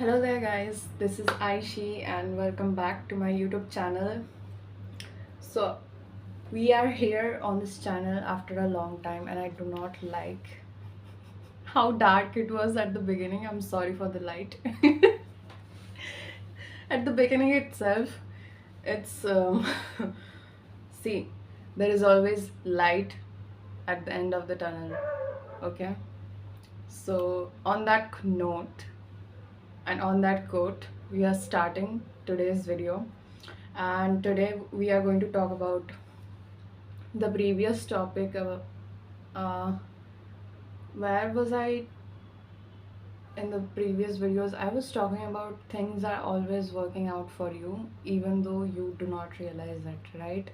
Hello there guys, this is Aishi and welcome back to my YouTube channel. So we are here on this channel after a long time and I do not like how dark it was at the beginning. I'm sorry for the light. At the beginning itself, it's see, there is always light at the end of the tunnel. Okay, so on that note and on that quote, we are starting today's video. And today we are going to talk about the previous topic. Uh, where was I in the previous videos? I was talking about things are always working out for you, even though you do not realize it, right?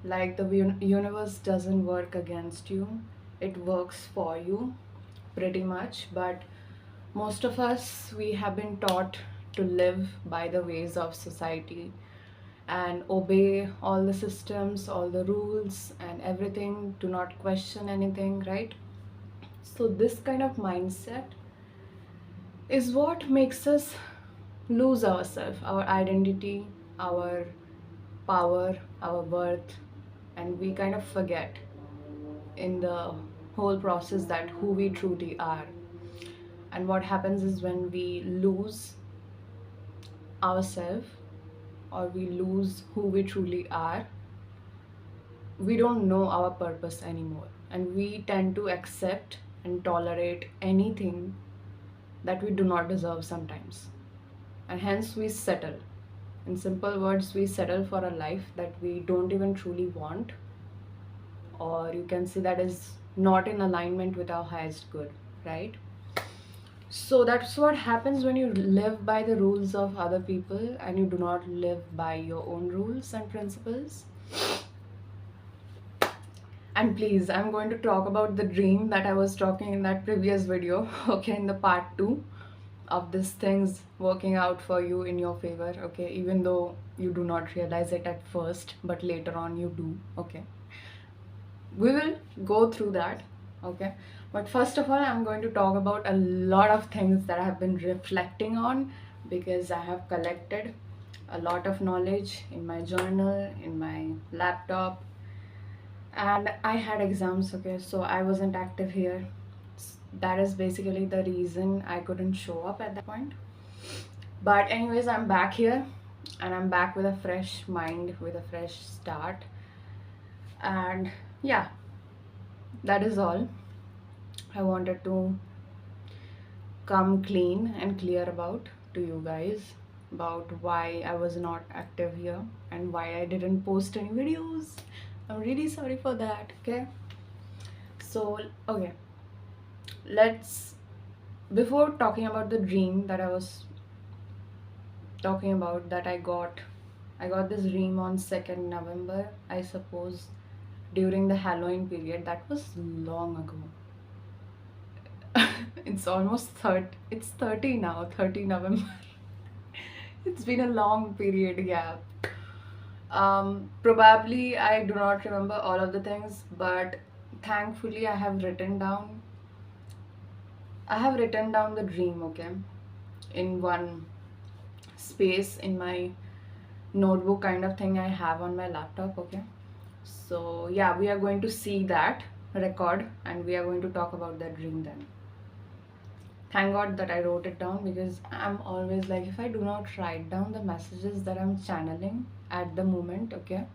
Like the universe doesn't work against you, it works for you, pretty much. But most of us, we have been taught to live by the ways of society and obey all the systems, all the rules, and everything. Do not question anything, right? So, this kind of mindset is what makes us lose ourselves, our identity, our power, our worth, and we kind of forget in the whole process that who we truly are. And what happens is when we lose ourselves or we lose who we truly are, we don't know our purpose anymore, and we tend to accept and tolerate anything that we do not deserve sometimes, and hence we settle. In simple words, we settle for a life that we don't even truly want, or you can say that is not in alignment with our highest good, right? So that's what happens when you live by the rules of other people and you do not live by your own rules and principles. And please, I'm going to talk about the dream that I was talking in that previous video, okay, in the part 2 of these things working out for you in your favor, okay, even though you do not realize it at first, but later on you do, okay. We will go through that, okay. But first of all, I'm going to talk about a lot of things that I have been reflecting on because I have collected a lot of knowledge in my journal, in my laptop, and I had exams, okay, so I wasn't active here. That is basically the reason I couldn't show up at that point. But anyways, I'm back here and I'm back with a fresh mind, with a fresh start. And yeah, that is all. I wanted to come clean and clear about to you guys about why I was not active here and why I didn't post any videos. I'm really sorry for that, okay? So, okay, let's, before talking about the dream that I was talking about, that I got this dream on 2nd November, I suppose, during the Halloween period. That was long ago. It's almost 30, it's 30 now, 30 November. It's been a long period gap. Probably I do not remember all of the things, but thankfully I have written down the dream, okay, in one space in my notebook kind of thing I have on my laptop, okay. So yeah, we are going to see that record and we are going to talk about that dream then. Thank God that I wrote it down, because I'm always like, if I do not write down the messages that I'm channeling at the moment, okay,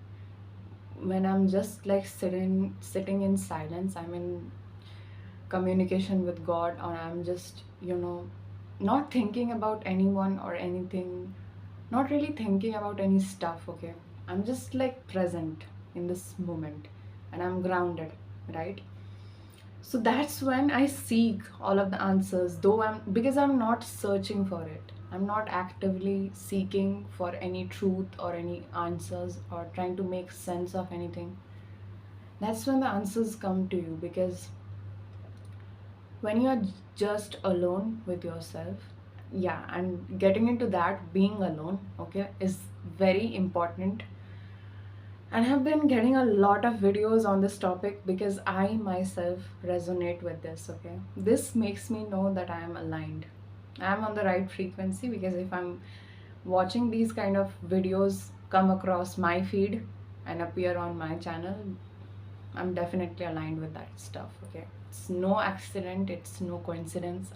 when I'm just like sitting in silence, I'm in communication with God, or I'm just, not thinking about anyone or anything, not really thinking about any stuff, okay. I'm just like present in this moment and I'm grounded, right? So that's when I seek all of the answers, though because I'm not searching for it. I'm not actively seeking for any truth or any answers or trying to make sense of anything. That's when the answers come to you, because when you're just alone with yourself, yeah, and getting into that being alone, okay, is very important. And I have been getting a lot of videos on this topic because I myself resonate with this, okay. This makes me know that I am aligned. I'm on the right frequency, because if I'm watching these kind of videos come across my feed and appear on my channel, I'm definitely aligned with that stuff. Okay, it's no accident, it's no coincidence.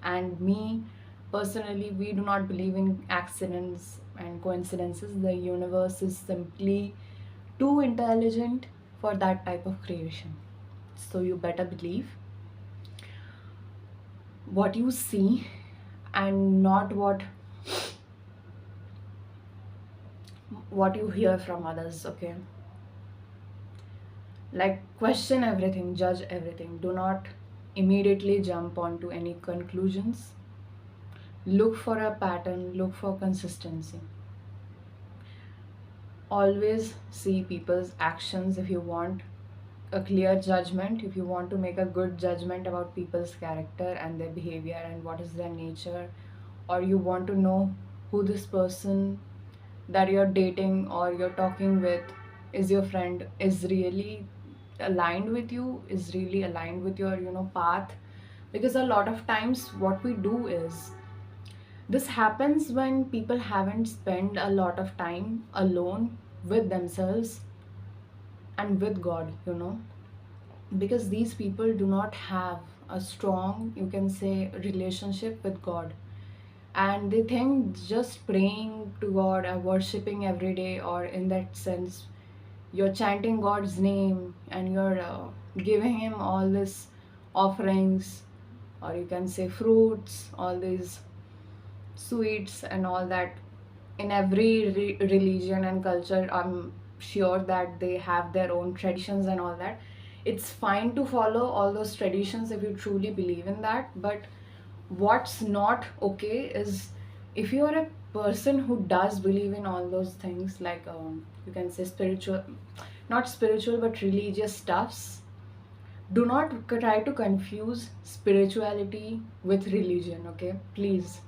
And me personally, we do not believe in accidents and coincidences. The universe is simply too intelligent for that type of creation. So you better believe what you see and not what you hear from others. Okay, like, question everything, judge everything. Do not immediately jump onto any conclusions. Look for a pattern, look for consistency. Always see people's actions. If you want a clear judgment, if you want to make a good judgment about people's character and their behavior and what is their nature, or you want to know who this person that you're dating or you're talking with is your friend, is really aligned with you, is really aligned with your path. Because a lot of times what we do is, this happens when people haven't spent a lot of time alone with themselves and with God, because these people do not have a strong, you can say, relationship with God. And they think just praying to God or worshipping every day, or in that sense, you're chanting God's name and you're giving Him all this offerings, or you can say fruits, all these sweets and all that. In every religion and culture, I'm sure that they have their own traditions and all that. It's fine to follow all those traditions if you truly believe in that, but what's not okay is, if you are a person who does believe in all those things, like you can say spiritual, not spiritual but religious stuffs, do not try to confuse spirituality with religion. Okay, please,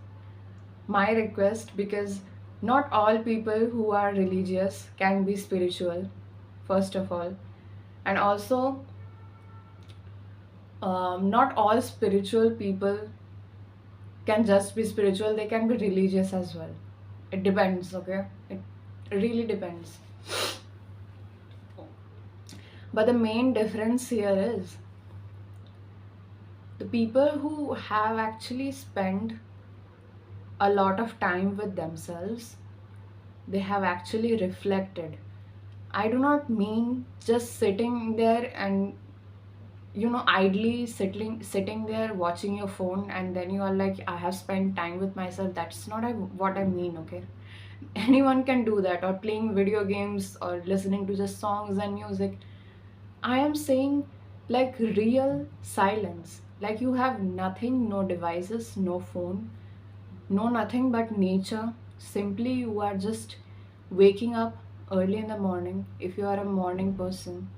my request, because not all people who are religious can be spiritual, first of all. And also, not all spiritual people can just be spiritual, they can be religious as well. It depends. Okay, it really depends. But the main difference here is, the people who have actually spent a lot of time with themselves, they have actually reflected. I do not mean just sitting there and idly sitting there watching your phone, and then you are like, I have spent time with myself. That's not what I mean. Okay, anyone can do that, or playing video games or listening to just songs and music. I am saying, like, real silence, like you have nothing, no devices, no phone, no nothing but nature. Simply you are just waking up early in the morning, if you are a morning person,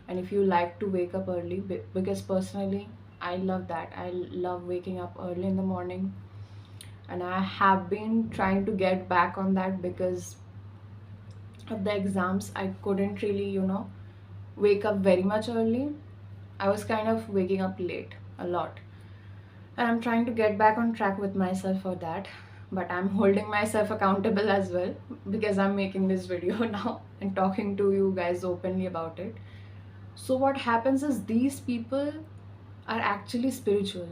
and if you like to wake up early, because personally I love that. I love waking up early in the morning, and I have been trying to get back on that because of the exams. I couldn't really wake up very much early. I was kind of waking up late a lot, and I'm trying to get back on track with myself for that. But I'm holding myself accountable as well, because I'm making this video now and talking to you guys openly about it. So what happens is, these people are actually spiritual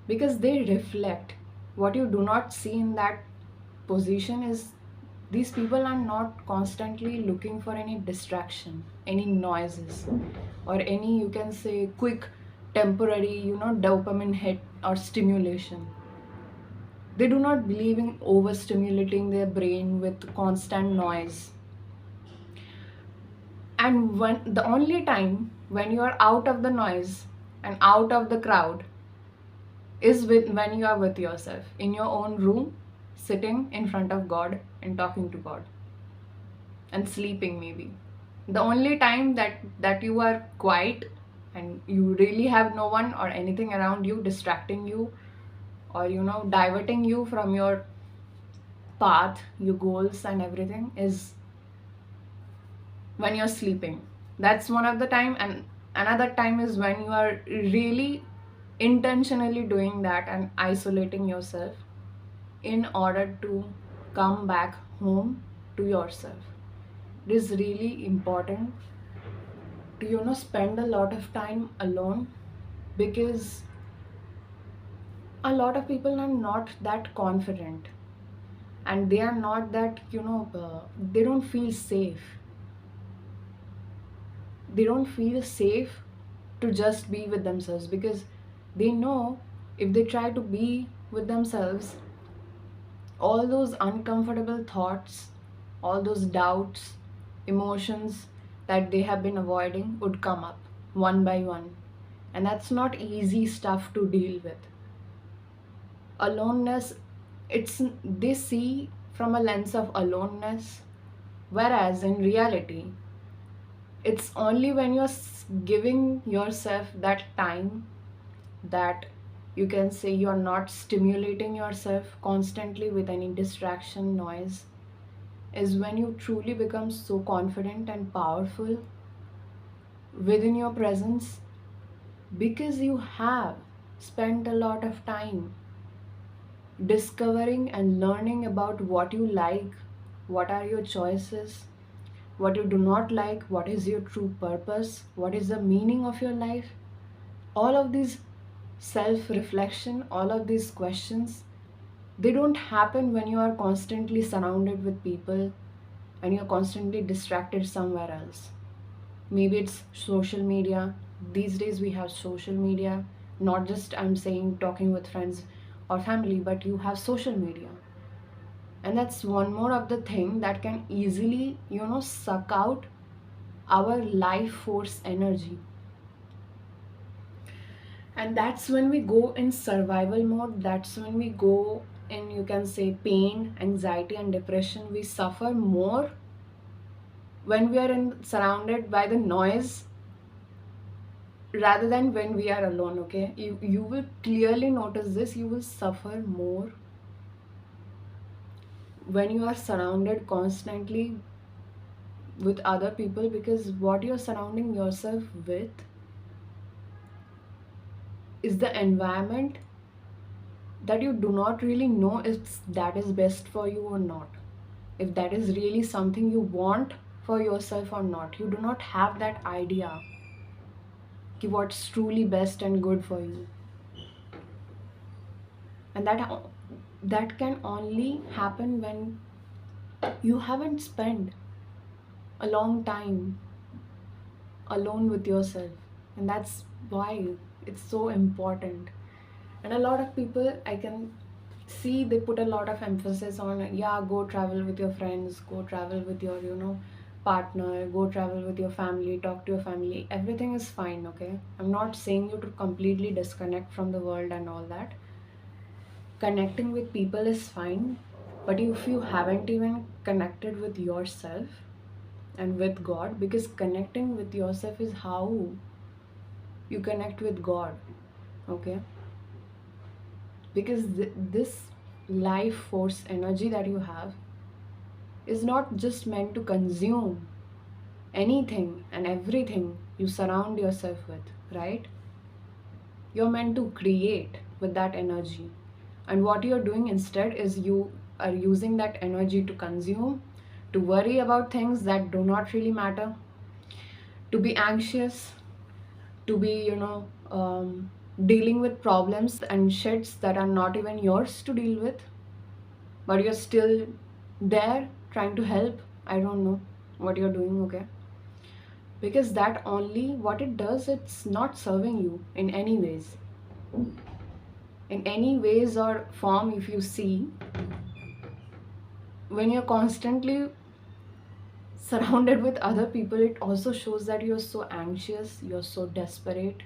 because they reflect. What you do not see in that position is, these people are not constantly looking for any distraction, any noises, or any, you can say, quick temporary dopamine hit or stimulation. They do not believe in overstimulating their brain with constant noise. And when the only time when you are out of the noise and out of the crowd is when you are with yourself in your own room, sitting in front of God and talking to God and sleeping, maybe. The only time that you are quiet and you really have no one or anything around you distracting you, or diverting you from your path, your goals and everything, is when you're sleeping. That's one of the time. And another time is when you are really intentionally doing that and isolating yourself in order to come back home to yourself. It is really important to spend a lot of time alone, because a lot of people are not that confident, and they are not that they don't feel safe. They don't feel safe to just be with themselves, because they know if they try to be with themselves, all those uncomfortable thoughts, all those doubts, emotions that they have been avoiding would come up one by one. And that's not easy stuff to deal with. Aloneness, it's they see from a lens of aloneness, whereas in reality, it's only when you're giving yourself that time, that you can say you're not stimulating yourself constantly with any distraction, noise, is when you truly become so confident and powerful within your presence, because you have spent a lot of time discovering and learning about what you like, what are your choices, what you do not like, what is your true purpose, what is the meaning of your life. All of these self reflection, all of these questions, they don't happen when you are constantly surrounded with people and you're constantly distracted somewhere else. Maybe it's social media. These days we have social media, not just I'm saying talking with friends or family, but you have social media. And that's one more of the thing that can easily suck out our life force energy. And that's when we go in survival mode. That's when we go in, you can say, pain, anxiety and depression. We suffer more when we are surrounded by the noise rather than when we are alone. Okay, you will clearly notice this. You will suffer more when you are surrounded constantly with other people, because what you're surrounding yourself with is the environment that you do not really know if that is best for you or not, if that is really something you want for yourself or not. You do not have that idea ki what's truly best and good for you. And that can only happen when you haven't spent a long time alone with yourself. And that's why it's so important. And a lot of people, I can see, they put a lot of emphasis on, yeah, go travel with your friends, go travel with your partner, go travel with your family, talk to your family. Everything is fine, okay? I'm not saying you to completely disconnect from the world and all that. Connecting with people is fine, but if you haven't even connected with yourself and with God, because connecting with yourself is how you connect with God, okay? Because this life force energy that you have is not just meant to consume anything and everything you surround yourself with, right? You're meant to create with that energy. And what you're doing instead is you are using that energy to consume, to worry about things that do not really matter, to be anxious, to be, dealing with problems and shits that are not even yours to deal with, but you're still there trying to help. I don't know what you're doing, okay? Because that only, what it does, it's not serving you in any ways. In any ways or form, if you see, when you're constantly surrounded with other people, it also shows that you're so anxious, you're so desperate,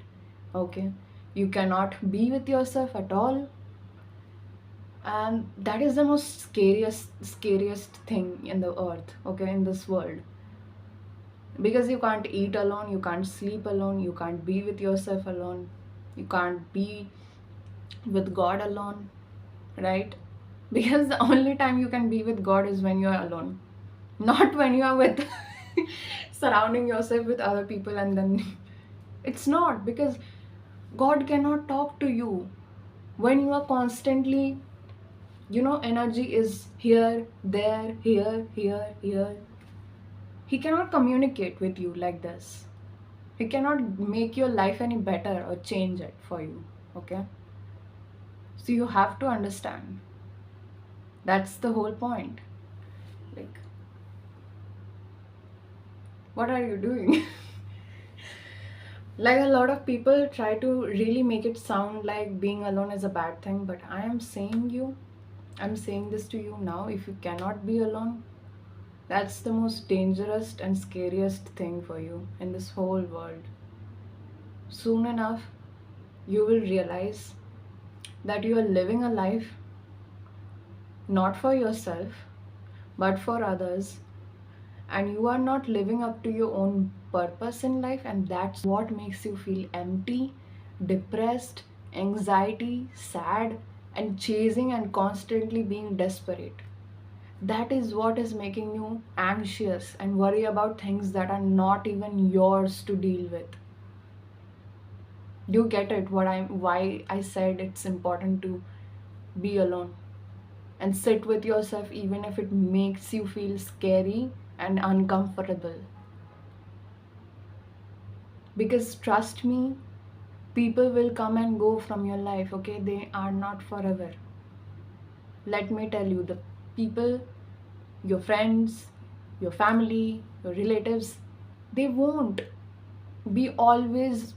okay? You cannot be with yourself at all. And that is the most scariest thing in the earth, okay, in this world. Because you can't eat alone, you can't sleep alone, you can't be with yourself alone, you can't be with God alone, right? Because the only time you can be with God is when you are alone, not when you are with surrounding yourself with other people. And then it's not, because God cannot talk to you when you are constantly, energy is here, there, here, here, here. He cannot communicate with you like this. He cannot make your life any better or change it for you. Okay? So you have to understand. That's the whole point. Like, what are you doing? Like, a lot of people try to really make it sound like being alone is a bad thing, but I'm saying this to you now. If you cannot be alone, that's the most dangerous and scariest thing for you in this whole world. Soon enough, you will realize that you are living a life not for yourself, but for others, and you are not living up to your own purpose in life, and that's what makes you feel empty, depressed, anxiety, sad, and chasing and constantly being desperate. That is what is making you anxious and worry about things that are not even yours to deal with. You get it why I said it's important to be alone and sit with yourself even if it makes you feel scary and uncomfortable. Because trust me, people will come and go from your life, okay? They are not forever. Let me tell you, the people, your friends, your family, your relatives, they won't be always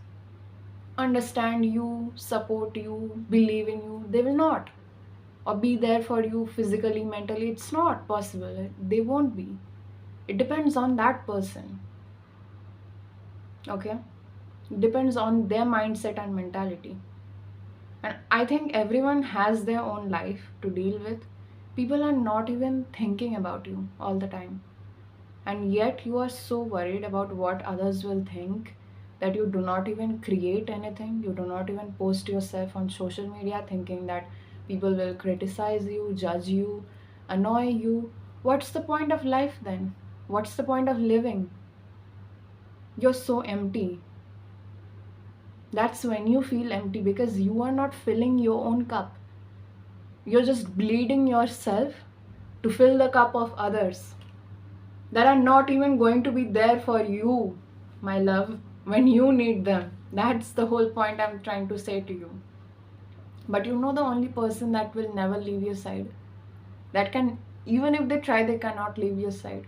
understand you, support you, believe in you. They will not. Or be there for you physically, mentally. It's not possible. They won't be. It depends on that person. Okay? It depends on their mindset and mentality. And I think everyone has their own life to deal with. People are not even thinking about you all the time. And yet you are so worried about what others will think that you do not even create anything. You do not even post yourself on social media thinking that people will criticize you, judge you, annoy you. What's the point of life then? What's the point of living? You're so empty. That's when you feel empty, because you are not filling your own cup. You're just bleeding yourself to fill the cup of others that are not even going to be there for you, my love, when you need them. That's the whole point I'm trying to say to you. But you know the only person that will never leave your side, that can, even if they try, they cannot leave your side?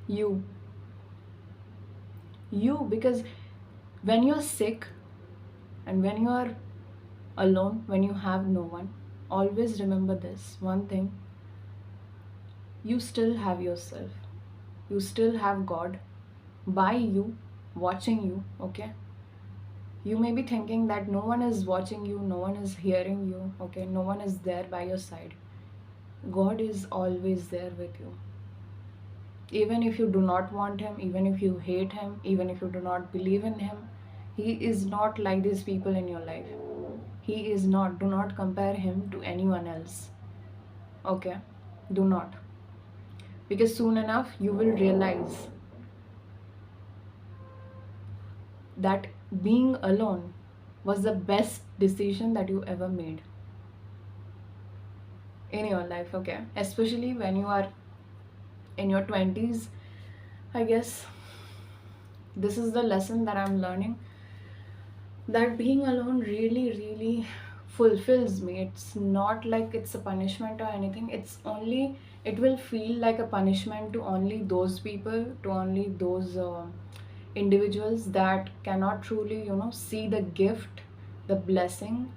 You. You, because when you're sick and when you are alone, when you have no one, always remember this one thing: you still have yourself. You still have God by you, watching you, okay? You may be thinking that no one is watching you, no one is hearing you, okay? No one is there by your side. God is always there with you. Even if you do not want Him, even if you hate Him, even if you do not believe in Him, He is not like these people in your life. He is not. Do not compare Him to anyone else. Okay? Do not. Because soon enough you will realize that being alone was the best decision that you ever made in your life, okay? Especially when you are in your 20s, I guess. This is the lesson that I'm learning, that being alone really, really fulfills me. It's not like it's a punishment or anything. It will feel like a punishment to only those people, to only those individuals that cannot truly, see the gift, the blessing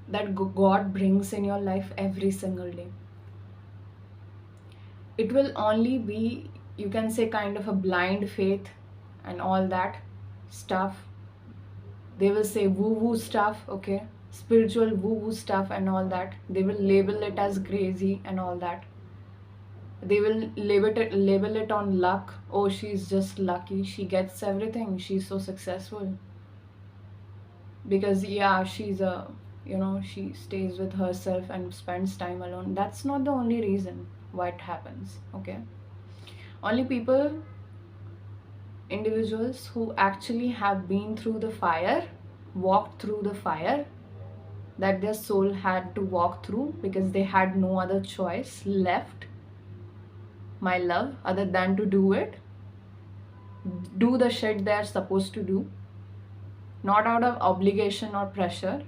that God brings in your life every single day. It will only be, you can say, kind of a blind faith and all that stuff. They will say woo woo stuff, okay? Spiritual woo woo stuff and all that. They will label it as crazy and all that. They will label it on luck. Oh, she's just lucky. She gets everything. She's so successful. Because, yeah, she stays with herself and spends time alone. That's not the only reason why it happens, okay? Only people individuals who actually have been through the fire, walked through the fire that their soul had to walk through because they had no other choice left, my love, other than to do the shit they're supposed to do, not out of obligation or pressure,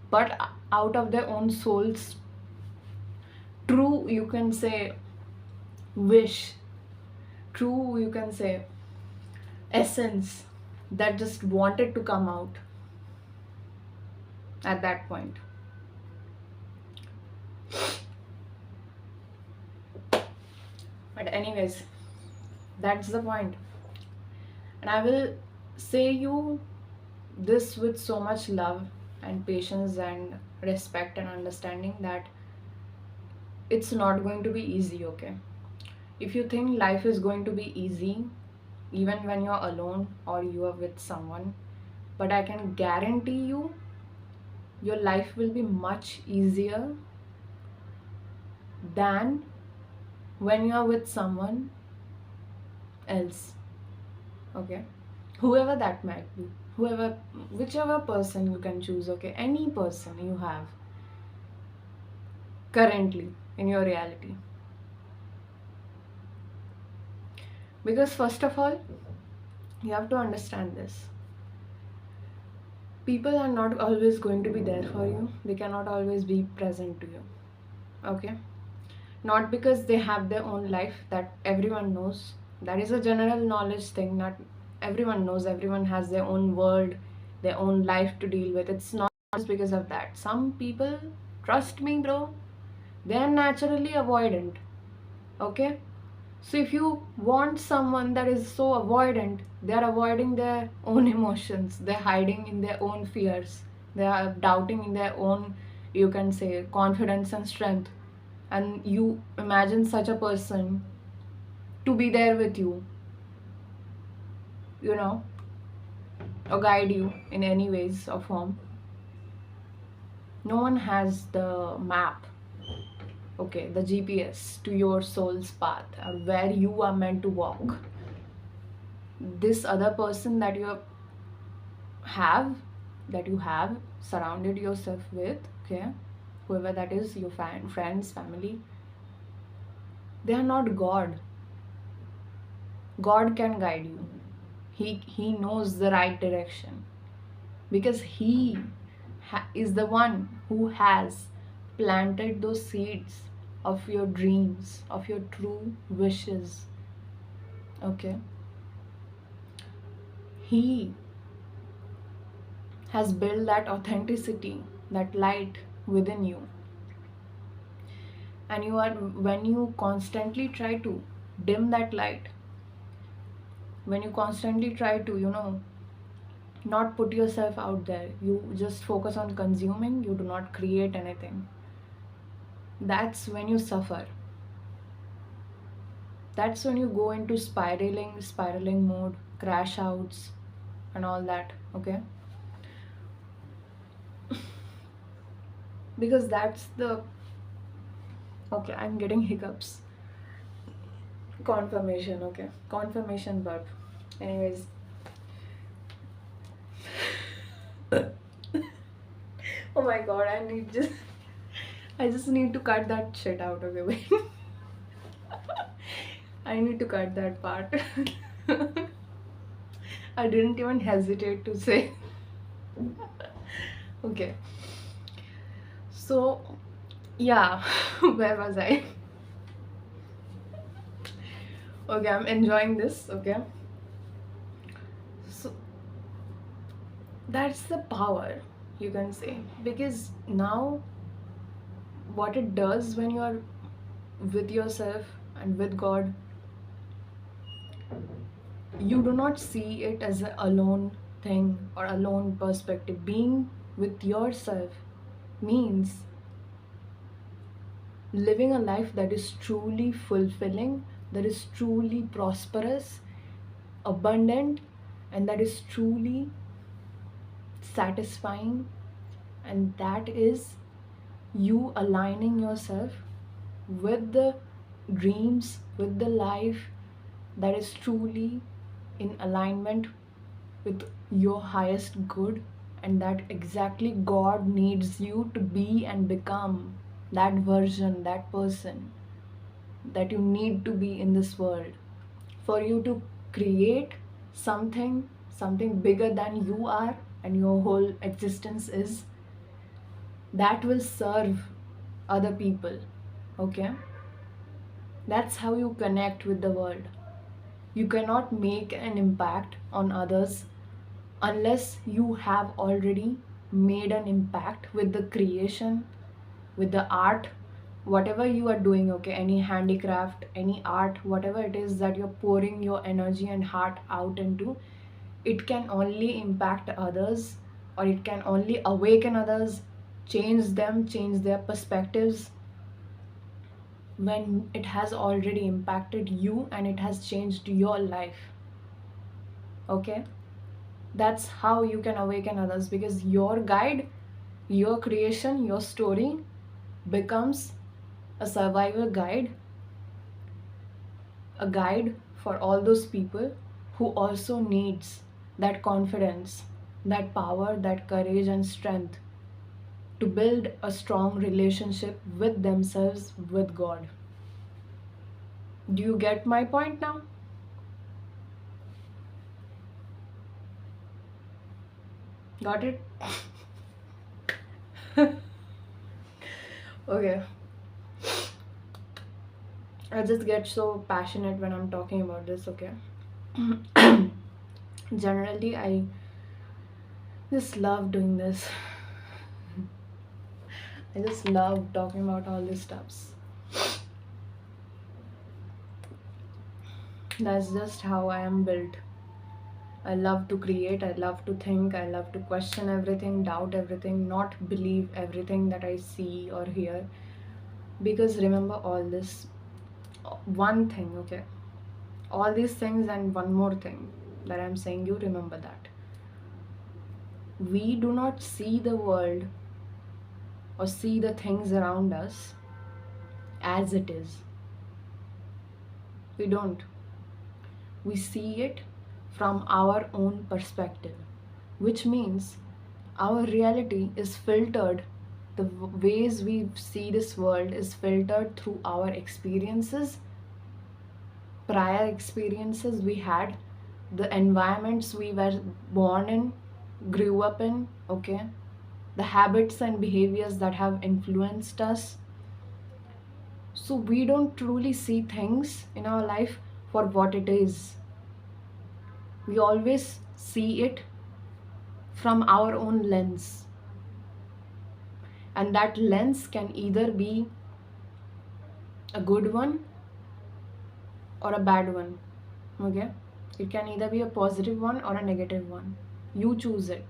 but out of their own soul's true, you can say, wish, true, you can say, essence that just wanted to come out at that point. But anyways, that's the point. And I will say you this with so much love and patience and respect and understanding that it's not going to be easy, okay? If you think life is going to be easy, even when you're alone or you are with someone, but I can guarantee you, your life will be much easier than when you are with someone else, okay? Whoever that might be, whoever, whichever person you can choose, okay? Any person you have currently in your reality. Because first of all, you have to understand this. People are not always going to be there for you. They cannot always be present to you. Okay? Not because they have their own life that everyone knows. That is a general knowledge thing. Not everyone knows. Everyone has their own world, their own life to deal with. It's not just because of that. Some people, trust me, bro, they are naturally avoidant. Okay? So if you want someone that is so avoidant, they are avoiding their own emotions, they're hiding in their own fears, they are doubting in their own, you can say, confidence and strength. And you imagine such a person to be there with you know, or guide you in any ways or form. No one has the map, okay, the GPS to your soul's path or where you are meant to walk. This other person that have that you have surrounded yourself with, okay, whoever that is, your friends, family, they are not God. God can guide you. He knows the right direction because he is the one who has planted those seeds of your dreams, of your true wishes, okay? He has built that authenticity, that light within you. And when you constantly try to dim that light, when you constantly try to, not put yourself out there, you just focus on consuming, you do not create anything, that's when you suffer. That's when you go into spiraling mode, crash outs and all that, okay? Because that's the, okay, I'm getting hiccups. Confirmation, okay, confirmation verb. Anyways, oh my god, I just need to cut that shit out, okay? Wait. I need to cut that part. I didn't even hesitate to say. Okay. So, yeah, where was I? Okay, I'm enjoying this, okay? So, that's the power, you can say. Because now, what it does when you are with yourself and with God, you do not see it as an alone thing or alone perspective. Being with yourself means living a life that is truly fulfilling, that is truly prosperous, abundant, and that is truly satisfying. And that is you aligning yourself with the dreams, with the life that is truly in alignment with your highest good, and that exactly God needs you to be and become that version, that person that you need to be in this world, for you to create something bigger than you are and your whole existence is, that will serve other people. Okay, that's how you connect with the world. You cannot make an impact on others unless you have already made an impact with the creation, with the art, whatever you are doing. Okay, any handicraft, any art, whatever it is that you're pouring your energy and heart out into, it can only impact others, or it can only awaken others, change them, change their perspectives, when it has already impacted you and it has changed your life. Okay, that's how you can awaken others, because your guide, your creation, your story becomes a survival guide, a guide for all those people who also needs that confidence, that power, that courage and strength to build a strong relationship with themselves, with God. Do you get my point now? Got it? Okay. I just get so passionate when I'm talking about this, okay? Generally, I just love doing this. I just love talking about all these stuffs. That's just how I am built. I love to create, I love to think, I love to question everything, doubt everything, not believe everything that I see or hear. Because remember all this, one thing, okay? All these things and one more thing that I'm saying, you remember that. We do not see the world or see the things around us as it is. We don't. We see it from our own perspective, which means our reality is filtered. The ways we see this world is filtered through our experiences, prior experiences we had, the environments we were born in, grew up in, okay, the habits and behaviors that have influenced us. So we don't truly see things in our life for what it is. We always see it from our own lens. And that lens can either be a good one or a bad one. Okay? It can either be a positive one or a negative one. You choose it.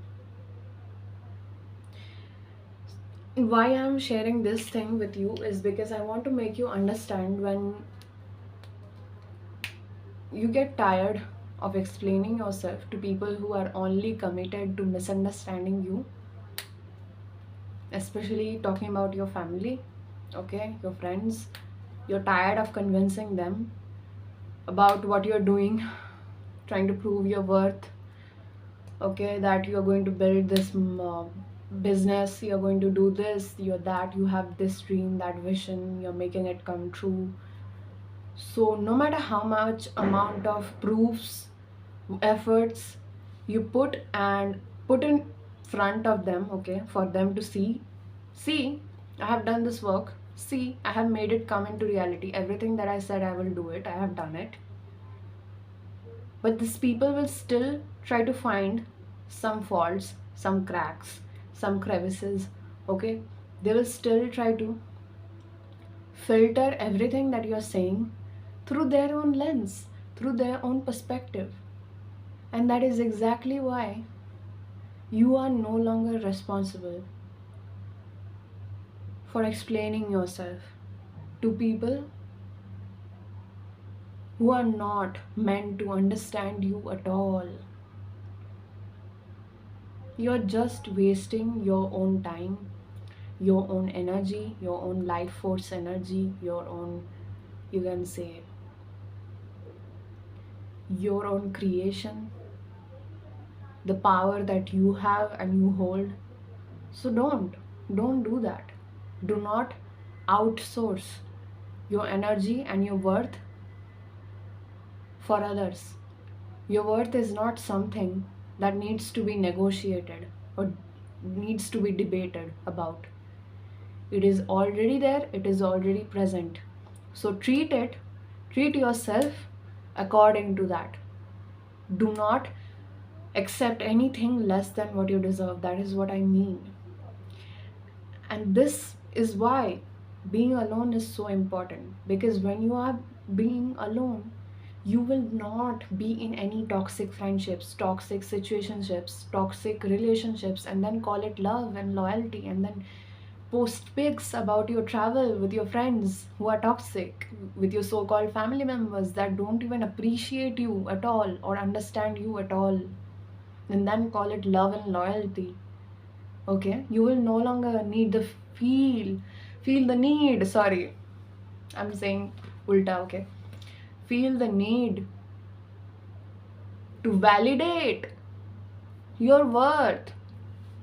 Why I'm sharing this thing with you is because I want to make you understand, when you get tired of explaining yourself to people who are only committed to misunderstanding you, especially talking about your family, okay, your friends, you're tired of convincing them about what you're doing, trying to prove your worth, okay, that you're going to build this business, you're going to do this, you're that, you have this dream, that vision, you're making it come true. So no matter how much amount of proofs, efforts you put in front of them, okay, for them to see, I have done this work, see, I have made it come into reality, everything that I said I will do it, I have done it. But these people will still try to find some faults, some cracks, some crevices, okay? They will still try to filter everything that you're saying through their own lens, through their own perspective. And that is exactly why you are no longer responsible for explaining yourself to people who are not meant to understand you at all. You're just wasting your own time, your own energy, your own life force energy, your own, you can say, your own creation, the power that you have and you hold. So don't do that. Do not outsource your energy and your worth for others. Your worth is not something that needs to be negotiated or needs to be debated about. It is already there, it is already present. So treat yourself according to that. Do not accept anything less than what you deserve. That is what I mean. And this is why being alone is so important, because when you are being alone, you will not be in any toxic friendships, toxic situationships, toxic relationships, and then call it love and loyalty, and then post pics about your travel with your friends who are toxic, with your so called family members that don't even appreciate you at all or understand you at all, and then call it love and loyalty. Okay, you will no longer need the feel the need, sorry, I'm saying ulta, okay, feel the need to validate your worth,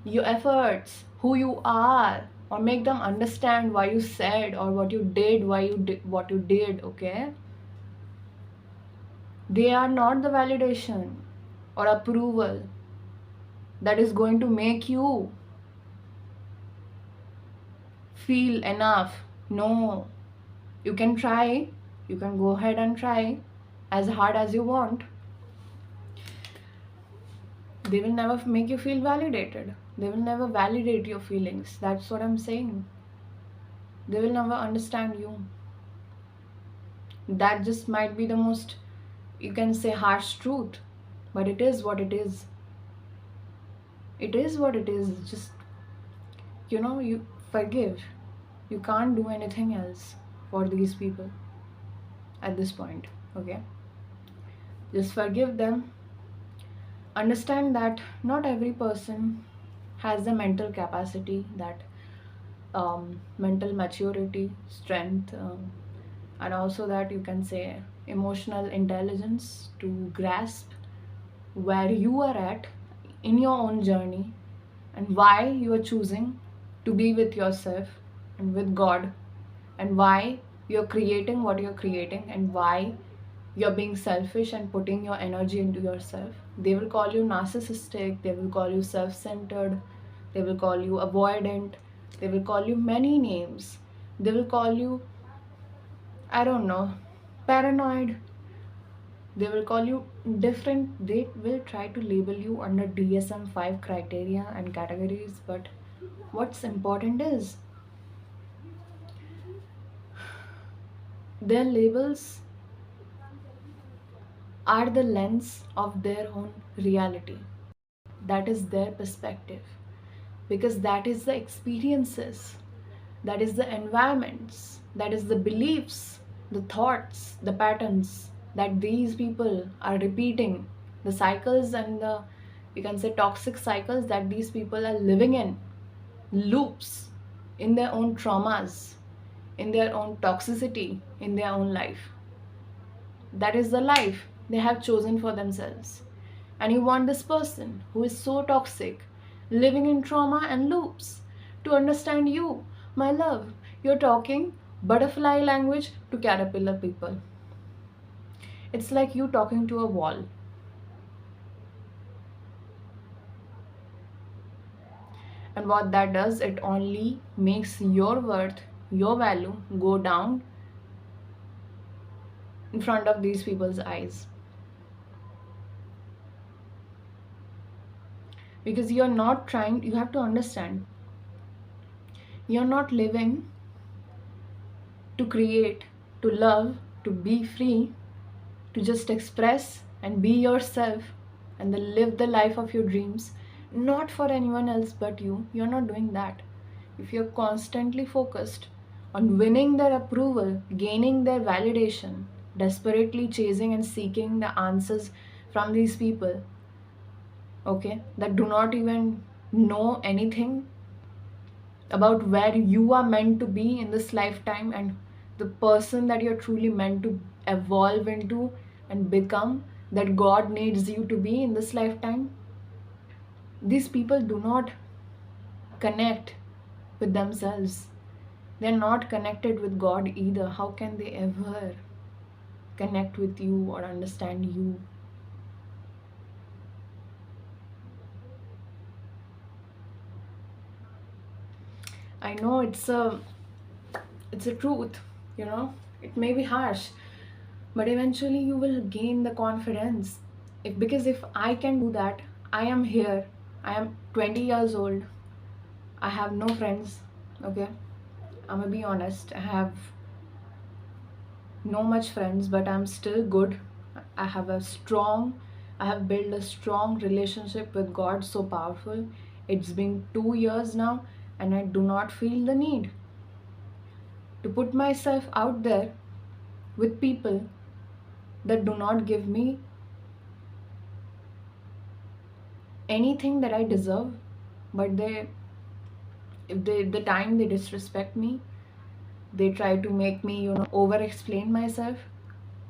your efforts, who you are, or make them understand why you said or what you did, why you did what you did. Okay, they are not the validation or approval that is going to make you feel enough. No, you can try, you can go ahead and try as hard as you want. They will never make you feel validated. They will never validate your feelings. That's what I'm saying. They will never understand you. That just might be the most, you can say, harsh truth, but it is what it is. It is what it is. Just, you forgive. You can't do anything else for these people at this point. Okay, just forgive them. Understand that not every person has the mental capacity, that mental maturity, strength, and also that, you can say, emotional intelligence to grasp where you are at in your own journey, and why you are choosing to be with yourself and with God, and why you're creating what you're creating, and why you're being selfish and putting your energy into yourself. They will call you narcissistic, they will call you self-centered, they will call you avoidant, they will call you many names. They will call you, I don't know, paranoid. They will call you different. They will try to label you under DSM 5 criteria and categories. But what's important is their labels are the lens of their own reality. That is their perspective. Because that is the experiences, that is the environments, that is the beliefs, the thoughts, the patterns that these people are repeating, the cycles and the, you can say, toxic cycles that these people are living in, loops in their own traumas, in their own toxicity, in their own life. That is the life they have chosen for themselves. And you want this person who is so toxic, living in trauma and loops, to understand you, my love. You're talking butterfly language to caterpillar people. It's like you talking to a wall. And what that does, it only makes your worth, your value go down in front of these people's eyes. Because you're not trying, you have to understand, you're not living to create, to love, to be free, to just express and be yourself and then live the life of your dreams, not for anyone else but you. You're not doing that. If you're constantly focused on winning their approval, gaining their validation, desperately chasing and seeking the answers from these people, okay, that do not even know anything about where you are meant to be in this lifetime and the person that you're truly meant to evolve into and become, that God needs you to be in this lifetime. These people do not connect with themselves. They're not connected with God either. How can they ever connect with you or understand you? I know it's a truth, you know. It may be harsh, but eventually you will gain the confidence. Because if I can do that, I am here. I am 20 years old. I have no friends. Okay, I'm gonna be honest. I have no much friends, but I'm still good. I have built a strong relationship with God, so powerful. It's been 2 years now, and I do not feel the need to put myself out there with people that do not give me anything that I deserve. But the time they disrespect me, they try to make me, over explain myself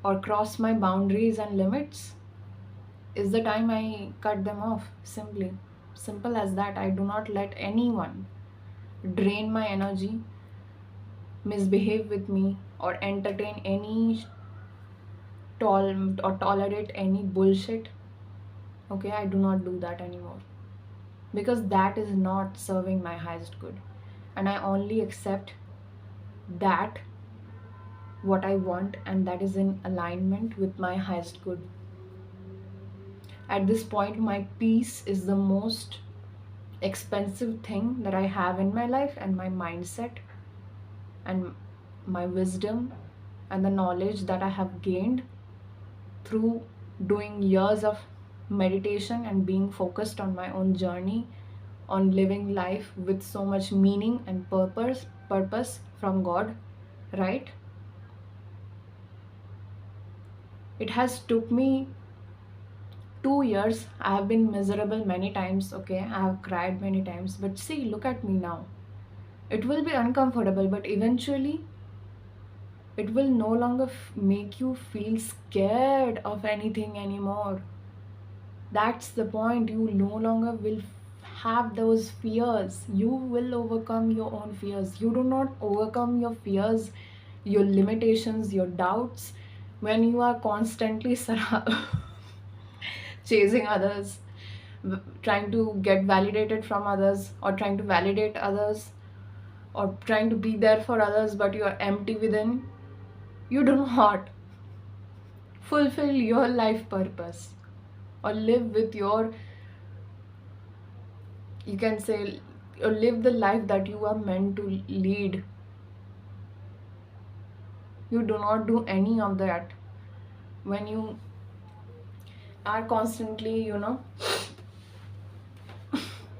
or cross my boundaries and limits, is the time I cut them off. Simple as that. I do not let anyone drain my energy, misbehave with me, or entertain any or tolerate any bullshit. Okay, I do not do that anymore, because that is not serving my highest good, and I only accept that what I want, and that is in alignment with my highest good. At this point, my peace is the most expensive thing that I have in my life, and my mindset and my wisdom and the knowledge that I have gained through doing years of meditation and being focused on my own journey, on living life with so much meaning and purpose from God, right? It has took me 2 years. I have been miserable many times, okay? I have cried many times, but see, look at me now. It will be uncomfortable, but eventually it will no longer make you feel scared of anything anymore. That's the point. You no longer will have those fears. You will overcome your own fears. You do not overcome your fears, your limitations, your doubts when you are constantly chasing others, trying to get validated from others, or trying to validate others, or trying to be there for others, but you are empty within. You do not fulfill your life purpose or live with your, you can say, or live the life that you are meant to lead. You do not do any of that when you are constantly,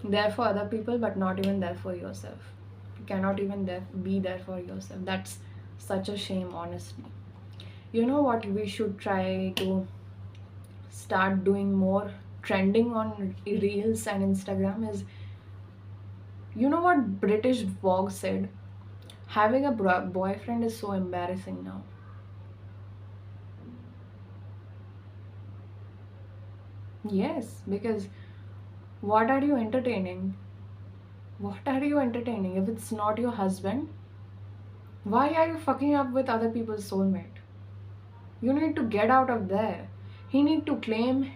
there for other people, but not even there for yourself. You cannot even be there for yourself. That's such a shame, honestly. You know what we should try to start doing more trending on Reels and Instagram is, you know what British Vogue said? Having a boyfriend is so embarrassing now. Yes, because what are you entertaining? What are you entertaining? If it's not your husband, why are you fucking up with other people's soulmate? You need to get out of there. He need to claim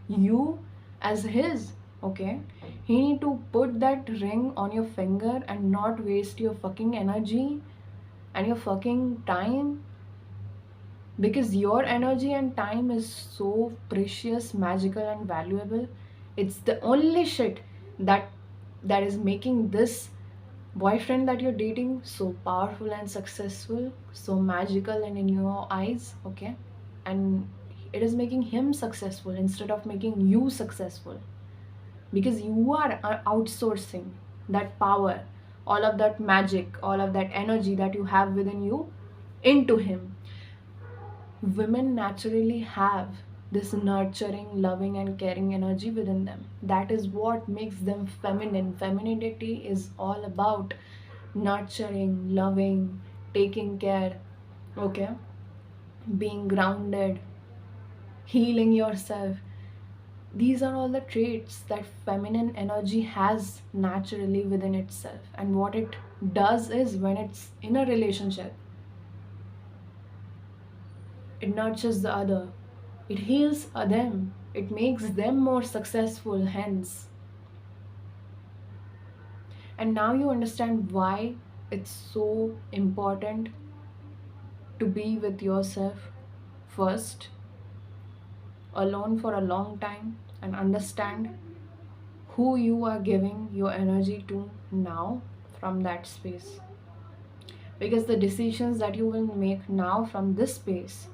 you as his, okay? He need to put that ring on your finger and not waste your fucking energy and your fucking time, because your energy and time is so precious, magical, and valuable. It's the only shit that is making this boyfriend that you're dating so powerful and successful, so magical and in your eyes, okay? And it is making him successful instead of making you successful, because you are outsourcing that power, all of that magic, all of that energy that you have within you into him. Women naturally have this nurturing, loving, and caring energy within them. That is what makes them feminine. Femininity is all about nurturing, loving, taking care, okay? Being grounded, healing yourself. These are all the traits that feminine energy has naturally within itself. And what it does is, when it's in a relationship, it nurtures the other, it heals them, it makes them more successful, hence. And now you understand why it's so important to be with yourself first, alone for a long time, and understand who you are giving your energy to now from that space. Because the decisions that you will make now from this space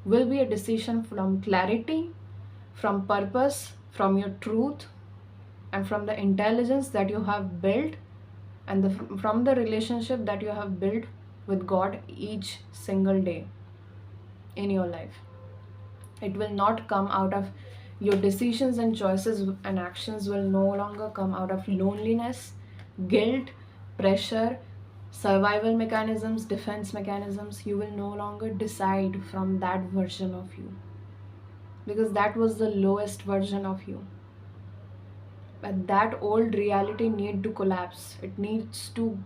will be a decision from clarity, from purpose, from your truth, and from the intelligence that you have built, and from the relationship that you have built with God each single day in your life. It will not come out of your decisions and choices and actions will no longer come out of loneliness, guilt, pressure, survival mechanisms, defense mechanisms. You will no longer decide from that version of you, because that was the lowest version of you. But that old reality need to collapse. It needs to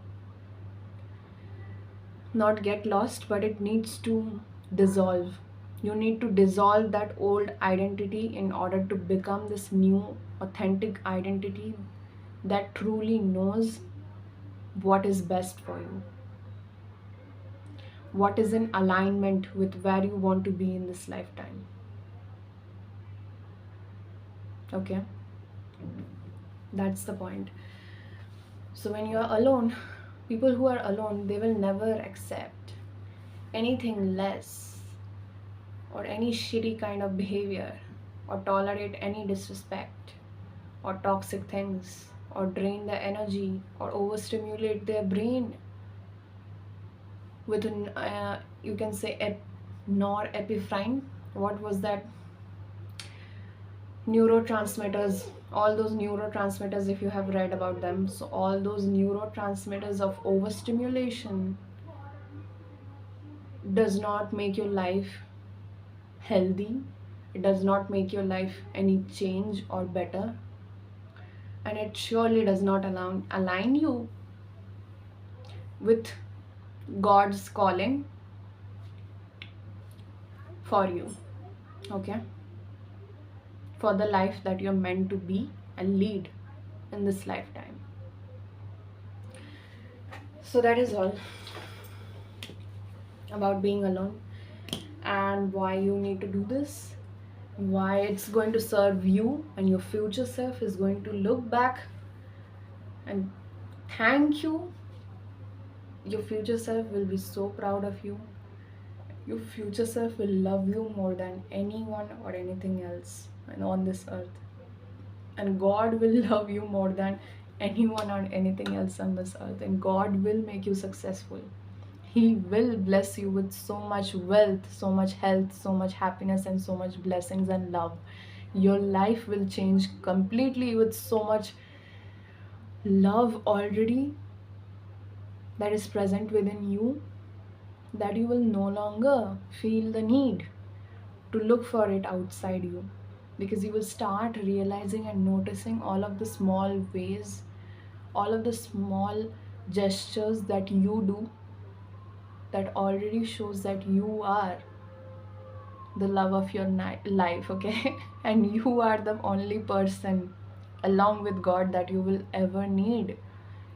not get lost, but it needs to dissolve. You need to dissolve that old identity in order to become this new, authentic identity that truly knows what is best for you, what is in alignment with where you want to be in this lifetime. Okay? That's the point. So when you're alone, people who are alone, they will never accept anything less or any shitty kind of behavior, or tolerate any disrespect or toxic things, or drain their energy or overstimulate their brain with an you can say norepinephrine. What was that? Neurotransmitters. All those neurotransmitters, if you have read about them, so all those neurotransmitters of overstimulation does not make your life healthy. It does not make your life any change or better, and it surely does not align you with God's calling for you. Okay? For the life that you're meant to be and lead in this lifetime. So that is all about being alone, and why you need to do this, why it's going to serve you, and your future self is going to look back and thank you. Your future self will be so proud of you. Your future self will love you more than anyone or anything else and on this earth. And God will love you more than anyone or anything else on this earth. And God will make you successful. He will bless you with so much wealth, so much health, so much happiness, and so much blessings and love. Your life will change completely with so much love already that is present within you, that you will no longer feel the need to look for it outside you, because you will start realizing and noticing all of the small ways, all of the small gestures that you do that already shows that you are the love of your life. Okay? And you are the only person along with God that you will ever need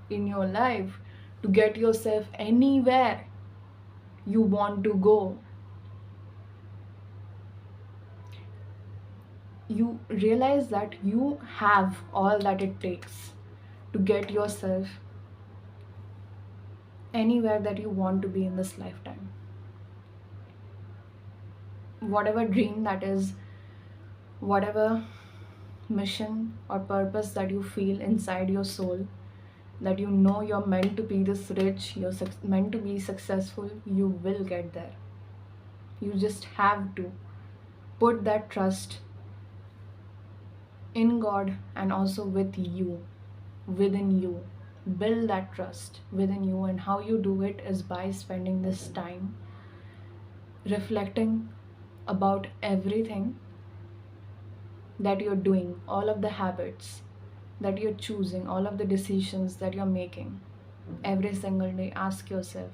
in your life to get yourself anywhere you want to go. You realize that you have all that it takes to get yourself anywhere that you want to be in this lifetime. Whatever dream that is, whatever mission or purpose that you feel inside your soul, that you know you're meant to be this rich, you're meant to be successful, you will get there. You just have to put that trust in God and also with you, within you. Build that trust within you, and how you do it is by spending this time reflecting about everything that you're doing, all of the habits that you're choosing, all of the decisions that you're making every single day, ask yourself,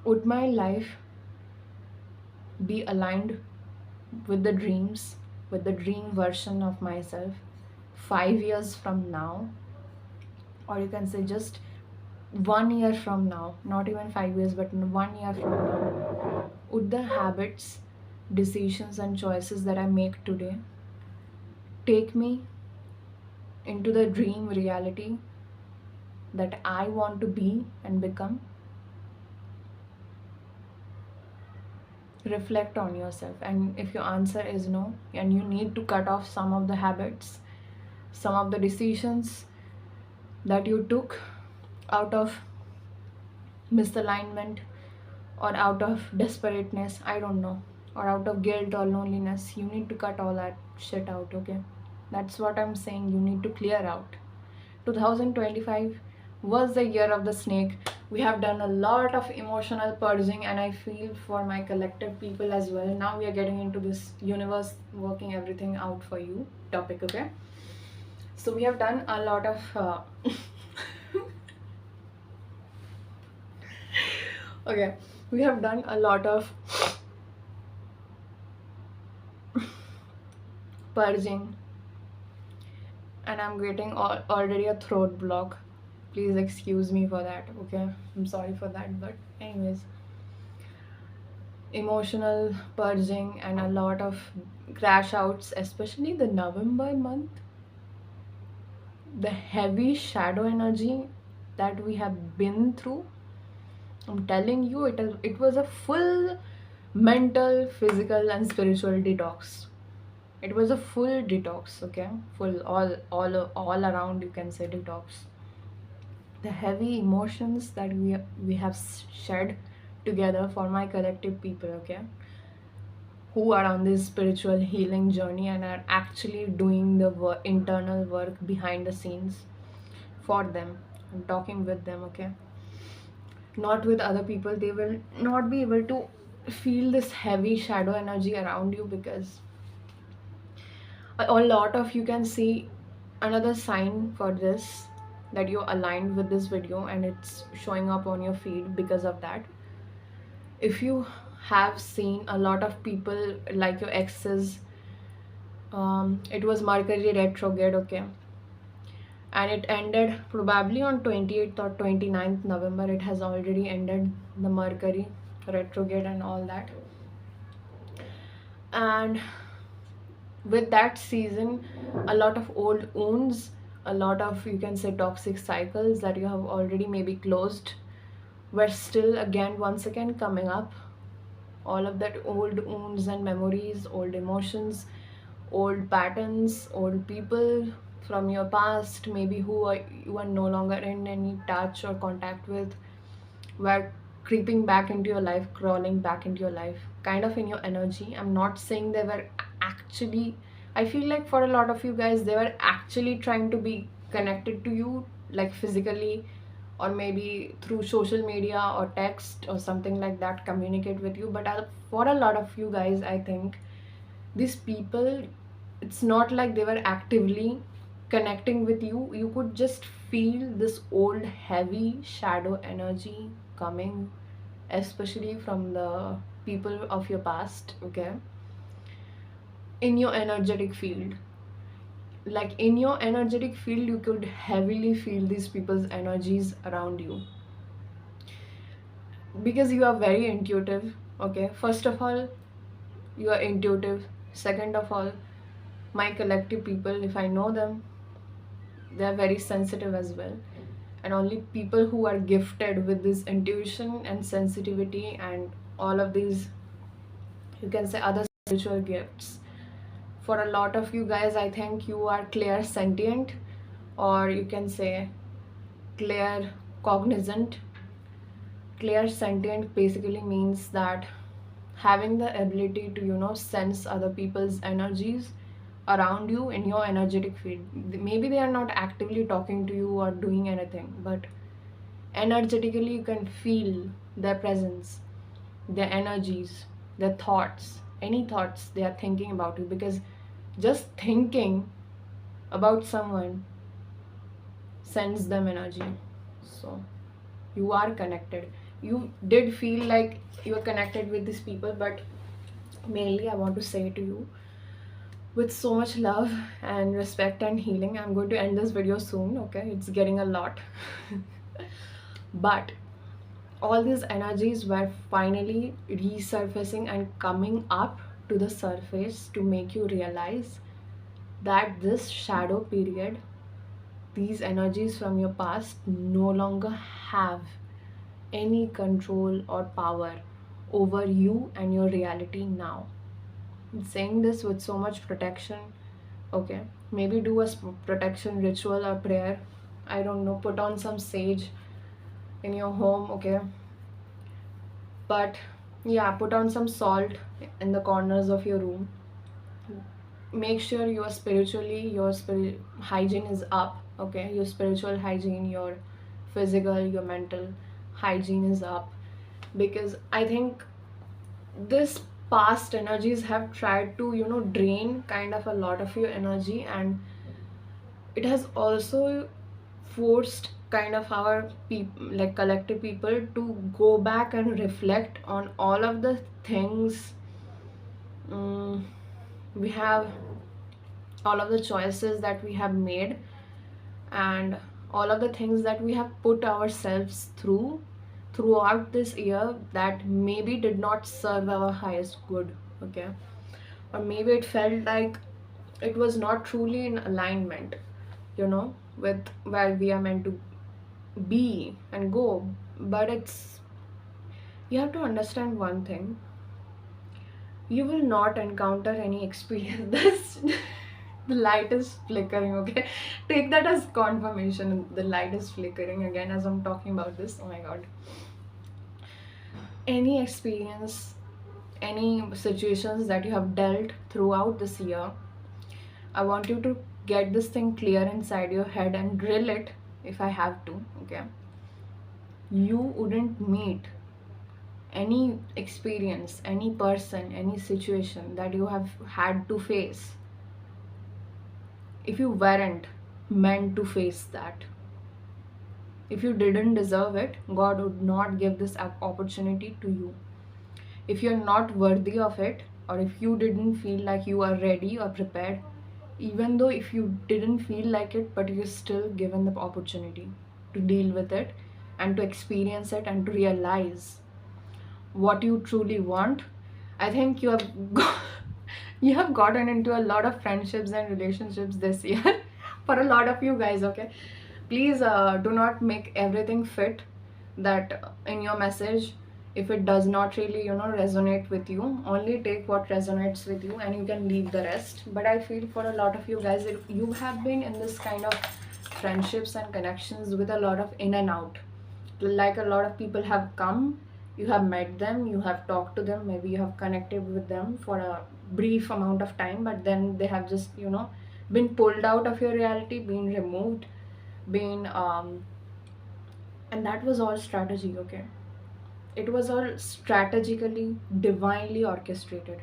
would my life be aligned with the dreams, with the dream version of myself 5 years from now? Or you can say just 1 year from now, not even 5 years, but 1 year from now. Would the habits, decisions, and choices that I make today take me into the dream reality that I want to be and become? Reflect on yourself, and if your answer is no, and you need to cut off some of the habits, some of the decisions that you took out of misalignment or out of desperateness, I don't know, or out of guilt or loneliness, you need to cut all that shit out, okay? That's what I'm saying, you need to clear out. 2025 was the year of the snake. We have done a lot of emotional purging, and I feel for my collective people as well. Now we are getting into this universe working everything out for you topic, okay? So we have done a lot of okay, we have done a lot of purging, and I'm getting already a throat block. Please excuse me for that, okay? I'm sorry for that, but anyways, emotional purging and a lot of crash outs, especially the November month. The heavy shadow energy that we have been through, I'm telling you, it was a full mental, physical, and spiritual detox. It was a full detox, okay? Full, all around, you can say detox. The heavy emotions that we have shed together for my collective people, okay, who are on this spiritual healing journey and are actually doing the internal work behind the scenes for them. I'm talking with them, okay, not with other people. They will not be able to feel this heavy shadow energy around you, because a lot of you can see another sign for this, that you're aligned with this video and it's showing up on your feed because of that. If you have seen a lot of people like your exes, it was Mercury retrograde, okay, and it ended probably on 28th or 29th November. It has already ended, the Mercury retrograde and all that. And with that season, a lot of old wounds, a lot of, you can say, toxic cycles that you have already maybe closed were still again once again coming up. All of that old wounds and memories, old emotions, old patterns, old people from your past, maybe you are no longer in any touch or contact with, were creeping back into your life, crawling back into your life, kind of in your energy. I'm not saying they were actually, I feel like for a lot of you guys, they were actually trying to be connected to you, like physically, or maybe through social media or text or something like that, communicate with you. But for a lot of you guys, I think these people, it's not like they were actively connecting with you. You could just feel this old heavy shadow energy coming, especially from the people of your past, okay, in your energetic field. Like in your energetic field, you could heavily feel these people's energies around you, because you are very intuitive, okay? First of all, you are intuitive. Second of all, my collective people, if I know them, they are very sensitive as well. And only people who are gifted with this intuition and sensitivity and all of these, you can say, other spiritual gifts. For a lot of you guys, I think you are clear sentient, or you can say clear cognizant. Clear sentient basically means that having the ability to, sense other people's energies around you in your energetic field. Maybe they are not actively talking to you or doing anything, but energetically you can feel their presence, their energies, their thoughts, any thoughts they are thinking about you, because just thinking about someone sends them energy. So you are connected. You did feel like you are connected with these people, but mainly I want to say to you, with so much love and respect and healing, I'm going to end this video soon, okay? It's getting a lot. But all these energies were finally resurfacing and coming up to the surface to make you realize that this shadow period, these energies from your past no longer have any control or power over you and your reality now. I'm saying this with so much protection, okay? Maybe do a protection ritual or prayer. I don't know, put on some sage in your home, okay? But yeah, put on some salt in the corners of your room. Make sure your spirit hygiene is up, okay? Your spiritual hygiene, your physical, your mental hygiene is up, because I think this past energies have tried to, drain kind of a lot of your energy, and it has also forced kind of our like collective people to go back and reflect on all of the things, um, we have, all of the choices that we have made, and all of the things that we have put ourselves throughout this year that maybe did not serve our highest good, okay? Or maybe it felt like it was not truly in alignment, with where we are meant to be and go. But you have to understand one thing: you will not encounter any experience this the light is flickering, okay? Take that as confirmation. The light is flickering again as I'm talking about this. Oh my god. Any experience, any situations that you have dealt throughout this year, I want you to get this thing clear inside your head and drill it if I have to, okay? You wouldn't meet any experience, any person, any situation that you have had to face if you weren't meant to face that. If you didn't deserve it, God would not give this opportunity to you. If you're not worthy of it, or if you didn't feel like you are ready or prepared, even though if you didn't feel like it, but you're still given the opportunity to deal with it and to experience it and to realize what you truly want. I think you have you have gotten into a lot of friendships and relationships this year for a lot of you guys, okay? Please do not make everything fit that in your message. If it does not really, resonate with you, only take what resonates with you and you can leave the rest. But I feel for a lot of you guys, you have been in this kind of friendships and connections with a lot of in and out. Like a lot of people have come, you have met them, you have talked to them, maybe you have connected with them for a brief amount of time, but then they have just, been pulled out of your reality, been removed, been and that was all strategy, okay? It was all strategically, divinely orchestrated.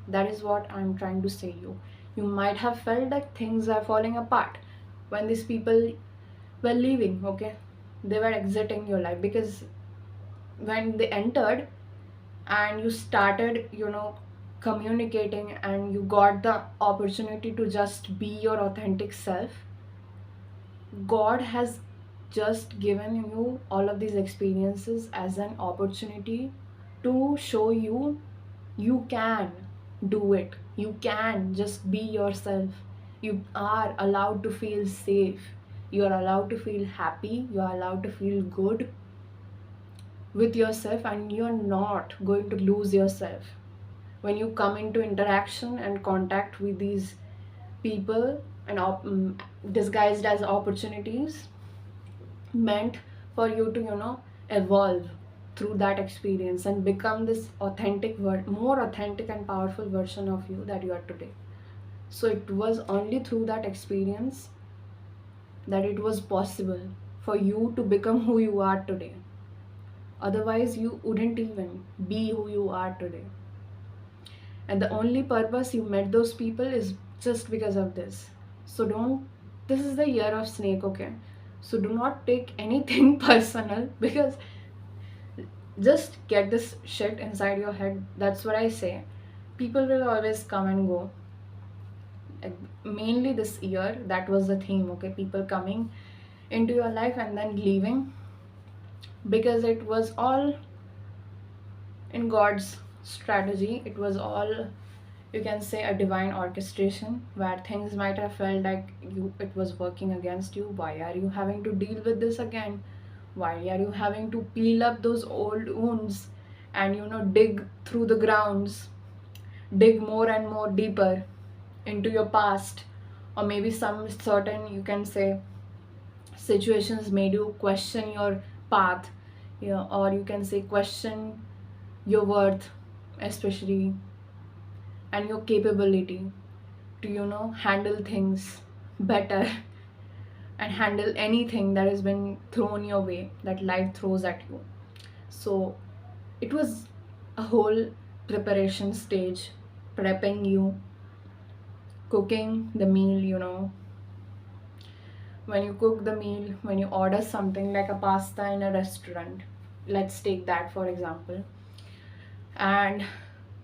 That is what I'm trying to say. You might have felt like things are falling apart when these people were leaving, okay? They were exiting your life, because when they entered and you started, communicating, and you got the opportunity to just be your authentic self, God has just given you all of these experiences as an opportunity to show you you can do it. You can just be yourself. You are allowed to feel safe. You are allowed to feel happy. You are allowed to feel good with yourself, and you're not going to lose yourself when you come into interaction and contact with these people and disguised as opportunities meant for you to, evolve through that experience and become this authentic more authentic and powerful version of you that you are today. So it was only through that experience that it was possible for you to become who you are today. Otherwise you wouldn't even be who you are today. and the only purpose you met those people is just because of this. So don't, this is the year of snake, okay? So do not take anything personal, because just get this shit inside your head. That's what I say. People will always come and go. Like, mainly this year, that was the theme, okay? People coming into your life and then leaving, because it was all in God's strategy. It was all, you can say, a divine orchestration, where things might have felt like it was working against you. Why are you having to deal with this again? Why are you having to peel up those old wounds and dig through the grounds, dig more and more deeper into your past? Or maybe some certain, you can say, situations made you question your path, or you can say question your worth, especially, and your capability to handle things better and handle anything that has been thrown your way, that life throws at you. So it was a whole preparation stage, prepping you, cooking the meal. When you cook the meal, when you order something like a pasta in a restaurant, let's take that for example, and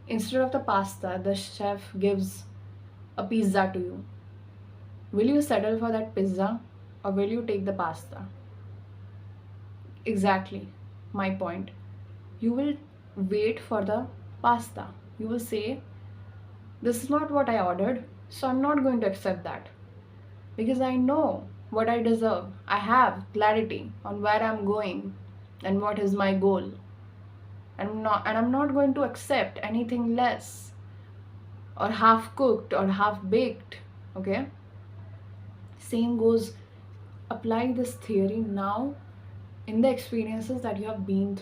instead of the pasta, the chef gives a pizza to you. Will you settle for that pizza, or will you take the pasta? Exactly my point. You will wait for the pasta. You will say, this is not what I ordered, so I'm not going to accept that, because I know what I deserve. I have clarity on where I'm going and what is my goal. And I'm not going to accept anything less or half cooked or half baked. Okay? Same goes, apply this theory now in the experiences that you have been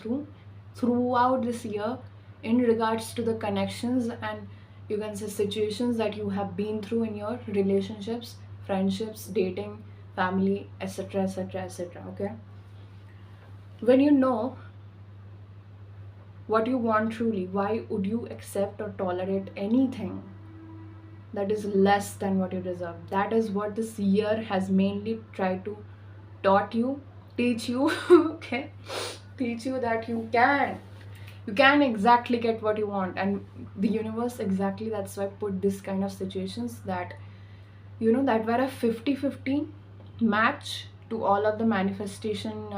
throughout this year, in regards to the connections and, you can say, situations that you have been through in your relationships, friendships, dating, family, etc., etc., etc. Okay? When you know what you want truly, why would you accept or tolerate anything that is less than what you deserve? That is what this year has mainly tried to taught you, teach you, okay? Teach you that you can exactly get what you want. And the universe, exactly, that's why put this kind of situations that that were a 50-50 match to all of the manifestation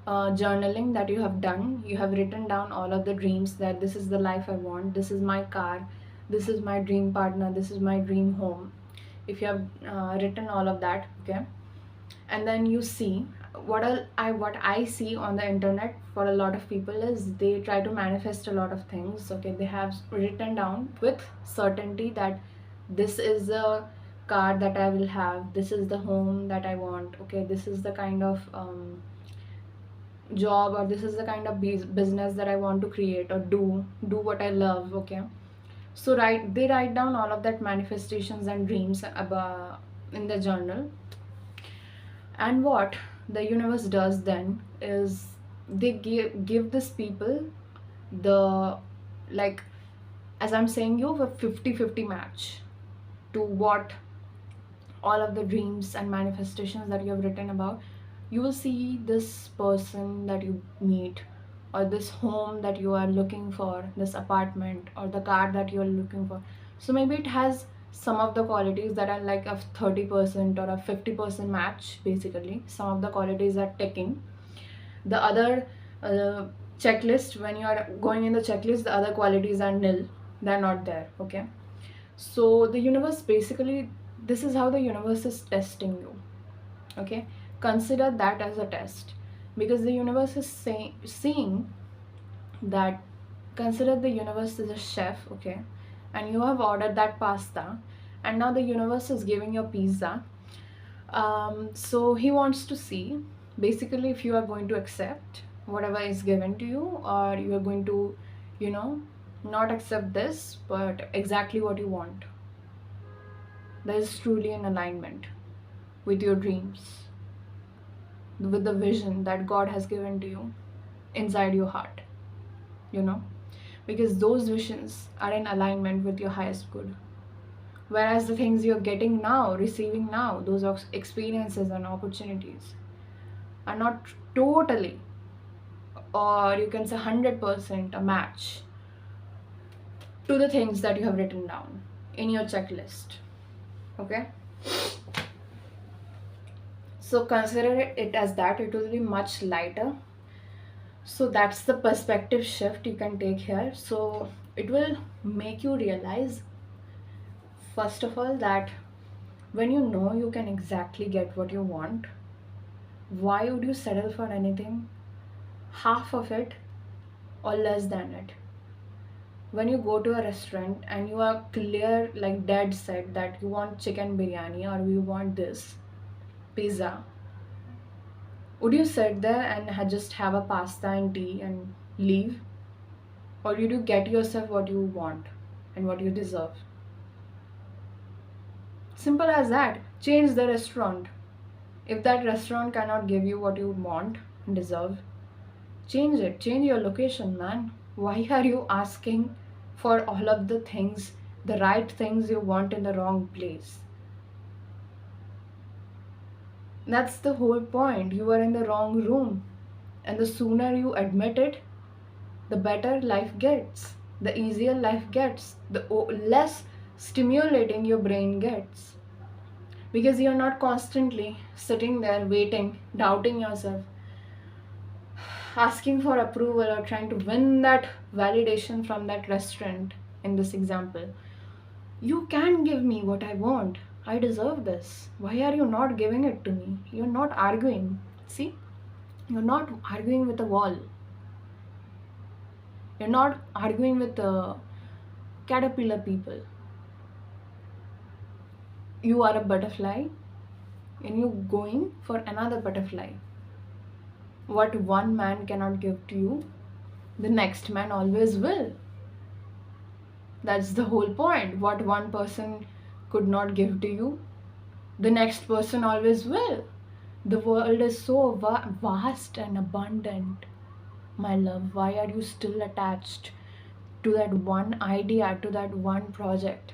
journaling that you have done. You have written down all of the dreams, that this is the life I want, this is my car, this is my dream partner, this is my dream home. If you have written all of that, okay, and then you see what I see on the internet for a lot of people is they try to manifest a lot of things. Okay, they have written down with certainty that this is the car that I will have, this is the home that I want, okay, this is the kind of job, or this is the kind of business that I want to create, or do what I love. Okay, so they write down all of that manifestations and dreams about in the journal. And what the universe does then is they give this people the, like, as I'm saying, you have a 50-50 match to what all of the dreams and manifestations that you have written about. You will see this person that you meet, or this home that you are looking for, this apartment, or the car that you are looking for. So maybe it has some of the qualities that are like a 30% or a 50% match. Basically, some of the qualities are ticking. The other uh, checklist, when you are going in the checklist, the other qualities are nil, they're not there. Okay, so the universe, basically, this is how the universe is testing you. Okay, consider that as a test, because the universe is seeing that, consider the universe is a chef. Okay, and you have ordered that pasta, and now the universe is giving you pizza. So he wants to see, basically, if you are going to accept whatever is given to you, or you are going to you know not accept this, but exactly what you want, that is truly in alignment with your dreams, with the vision that God has given to you inside your heart, you know. because those visions are in alignment with your highest good. Whereas the things you're getting now, receiving now, those experiences and opportunities are not totally, or you can say 100% a match to the things that you have written down in your checklist. Okay? So consider it as that, it will be much lighter. So that's the perspective shift you can take here. So it will make you realize, first of all, that when you know you can exactly get what you want, why would you settle for anything half of it or less than it? When you go to a restaurant and you are clear, like dead set, that you want chicken biryani or you want this pizza, would you sit there and just have a pasta and tea and leave? Or did you get yourself what you want and what you deserve? Simple as that. Change the restaurant. If that restaurant cannot give you what you want and deserve, change it. Change your location, man. Why are you asking for all of the things, the right things you want in the wrong place? That's the whole point. You are in the wrong room. And the sooner you admit it, the better life gets. The easier life gets. The less stimulating your brain gets. Because you're not constantly sitting there waiting, doubting yourself, asking for approval or trying to win that validation from that restaurant. In this example, you can give me what I want. I deserve this. Why are you not giving it to me? You're not arguing. See, you're not arguing with a wall. You're not arguing with the caterpillar people. You are a butterfly and you're going for another butterfly. What one man cannot give to you, the next man always will. That's the whole point. What one person could not give to you, the next person always will. The world is so vast and abundant. My love, why are you still attached to that one idea, to that one project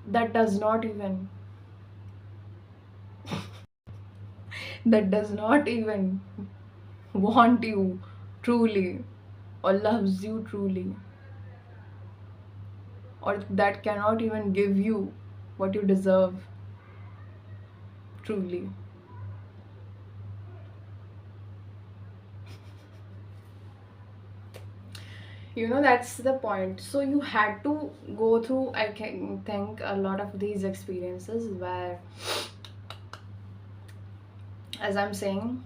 that does not even want you truly or loves you truly, or that cannot even give you what you deserve truly? That's the point. So you had to go through, I can think, a lot of these experiences where, as I'm saying,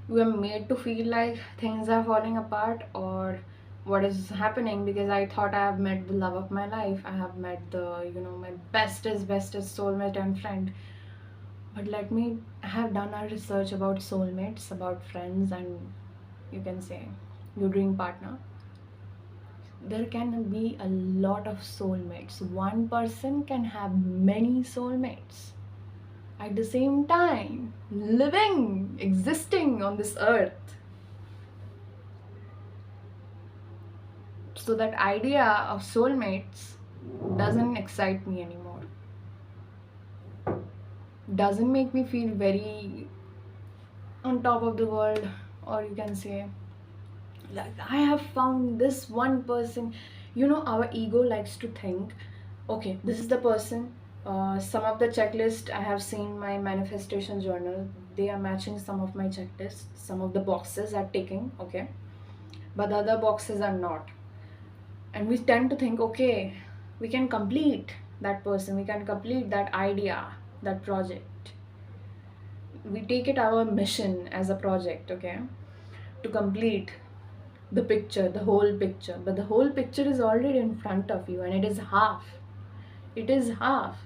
you are made to feel like things are falling apart or what is happening, because I thought I have met the love of my life, I have met the my bestest soulmate and friend. But let me have done a research about soulmates, about friends, and you can say your dream partner. There can be a lot of soulmates. One person can have many soulmates at the same time, living, existing on this earth. So that idea of soulmates doesn't excite me anymore. Doesn't make me feel very on top of the world, or you can say, like, I have found this one person. Our ego likes to think, okay, this is the person. Some of the checklist I have seen my manifestation journal, they are matching some of my checklists. Some of the boxes are ticking, okay, but the other boxes are not. And we tend to think, okay, we can complete that person, we can complete that idea, that project. We take it our mission as a project, okay, to complete the picture, the whole picture. But the whole picture is already in front of you and it is half. It is half.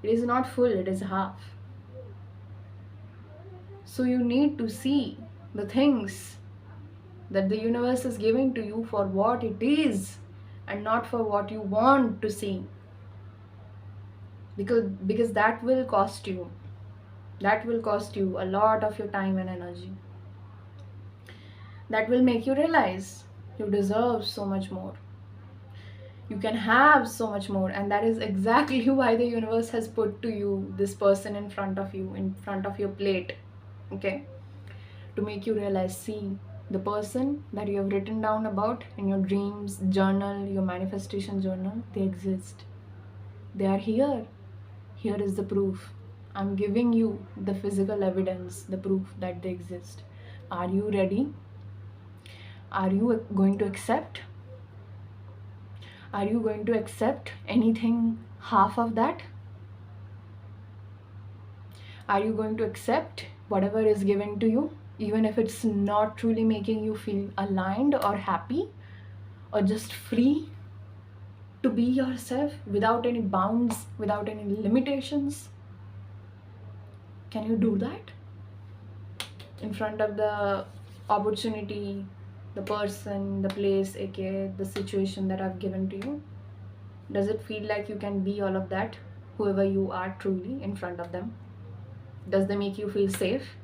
It is not full, it is half. So you need to see the things that the universe is giving to you for what it is and not for what you want to see. Because that will cost you. That will cost you a lot of your time and energy. That will make you realize You deserve so much more. You can have so much more, and that is exactly why the universe has put to you this person in front of you, in front of your plate. Okay, to make you realize, see, the person that you have written down about in your dreams journal, your manifestation journal, they exist. They are here. Here is the proof. I'm giving you the physical evidence, the proof that they exist. Are you ready? Are you going to accept? Are you going to accept anything half of that? Are you going to accept whatever is given to you, even if it's not truly making you feel aligned or happy or just free to be yourself without any bounds, without any limitations? Can you do that in front of the opportunity, the person, the place, aka the situation that I've given to you? Does it feel like you can be all of that, whoever you are truly, in front of them? Does they make you feel safe?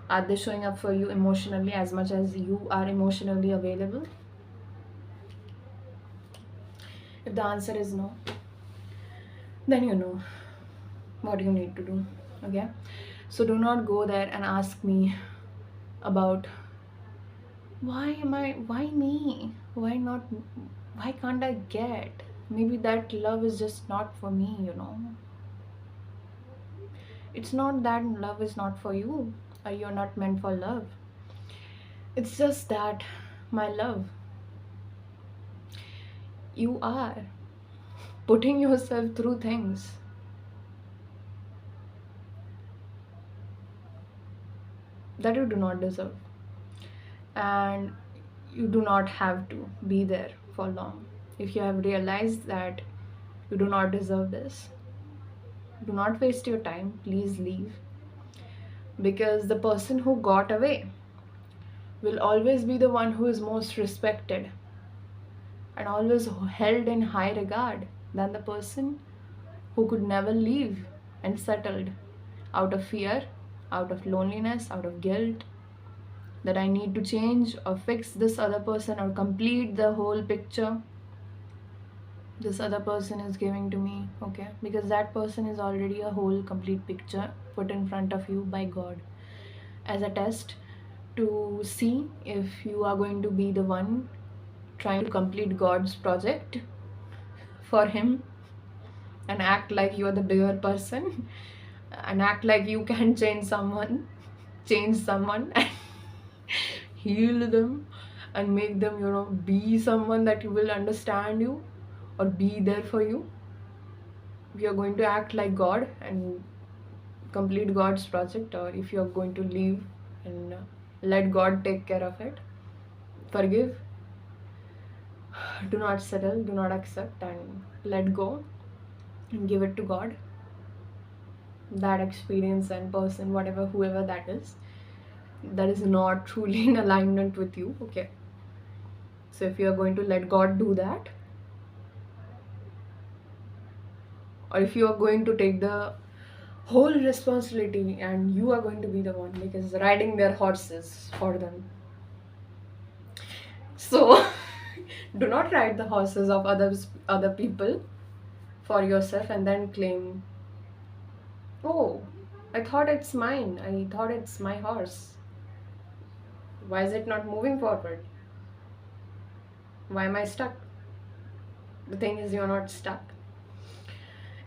Are they showing up for you emotionally as much as you are emotionally available? If the answer is no, then you know what you need to do. Okay? So do not go there and ask me about why me? Why not? Why can't I get? Maybe that love is just not for me, you know. It's not that love is not for you or you're not meant for love. It's just that, my love, you are putting yourself through things that you do not deserve, and you do not have to be there for long. If you have realized that you do not deserve this, do not waste your time, please leave, because the person who got away will always be the one who is most respected and always held in high regard than the person who could never leave and settled out of fear, out of loneliness, out of guilt, that I need to change or fix this other person or complete the whole picture this other person is giving to me. Okay, because that person is already a whole complete picture put in front of you by God as a test to see if you are going to be the one trying to complete God's project for him and act like you are the bigger person and act like you can change someone and heal them and make them, be someone that you will understand you or be there for you. If you're going to act like God and complete God's project, or if you're going to leave and let God take care of it, forgive, do not settle, do not accept, and let go and give it to God. That experience and person, whatever, whoever that is not truly in alignment with you. Okay, so if you are going to let God do that, or if you are going to take the whole responsibility and you are going to be the one because riding their horses for them, so do not ride the horses of other people for yourself and then claim, oh, I thought it's mine, I thought it's my horse, why is it not moving forward, why am I stuck? The thing is, you're not stuck.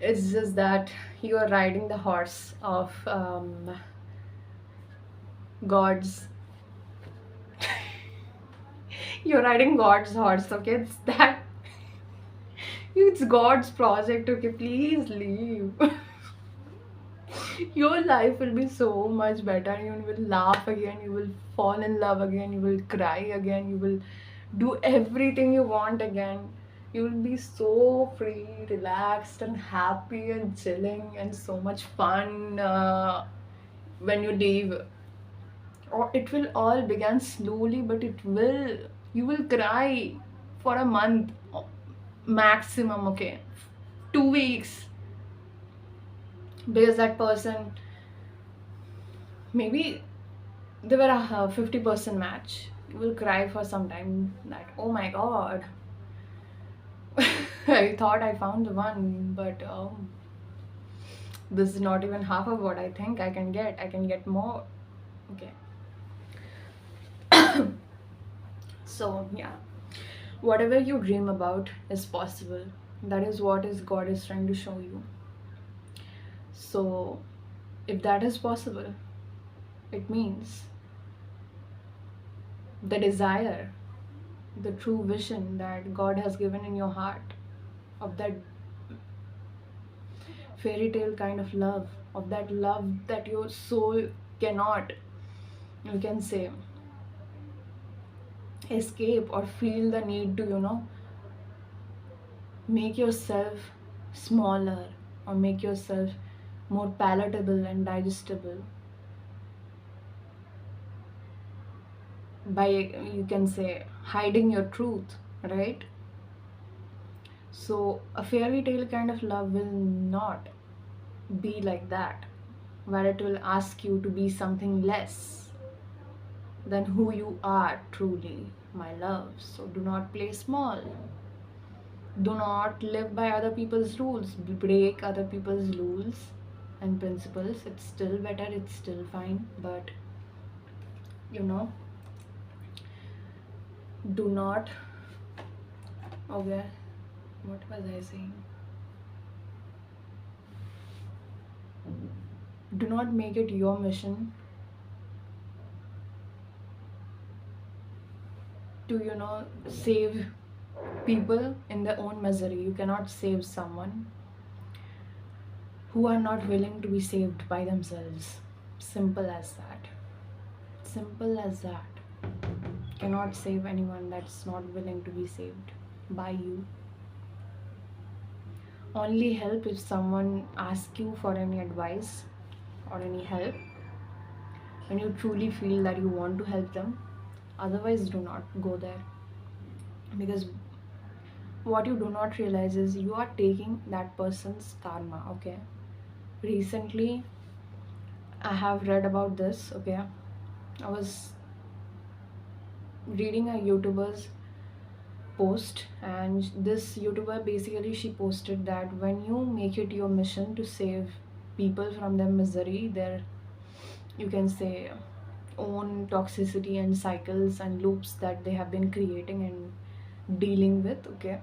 It's just that you are riding the horse of God's. You're riding God's horse, okay? It's that. It's God's project, okay? Please leave. Your life will be so much better. You will laugh again. You will fall in love again. You will cry again. You will do everything you want again. You will be so free, relaxed, and happy, and chilling, and so much fun when you leave. Or it will all begin slowly, but it will. You will cry for a month maximum, okay? 2 weeks, because that person, maybe they were a 50% match, You will cry for some time that, oh my god, I thought I found the one, but this is not even half of what I think I can get. I can get more. Okay. So, yeah. Whatever you dream about is possible. That is what is God is trying to show you. So, if that is possible, it means the desire, the true vision that God has given in your heart of that fairy tale kind of that love that your soul cannot, you can say, escape or feel the need to, make yourself smaller or make yourself more palatable and digestible by, you can say, hiding your truth, right? So a fairy tale kind of love will not be like that, where it will ask you to be something less than who you are truly, my love. So do not play small. Do not live by other people's rules. Break other people's rules and principles. It's still better, it's still fine, but you know, do not. Okay, what was I saying? Do not make it your mission to, save people in their own misery. You cannot save someone who are not willing to be saved by themselves. Simple as that. Simple as that. Cannot save anyone that's not willing to be saved by you. Only help if someone asks you for any advice or any help when you truly feel that you want to help them. Otherwise, do not go there, because what you do not realize is you are taking that person's karma. Okay, recently I have read about this. Okay, I was reading a YouTuber's post, and this YouTuber, basically, she posted that when you make it your mission to save people from their misery, their, you can say, own toxicity and cycles and loops that they have been creating and dealing with. Okay,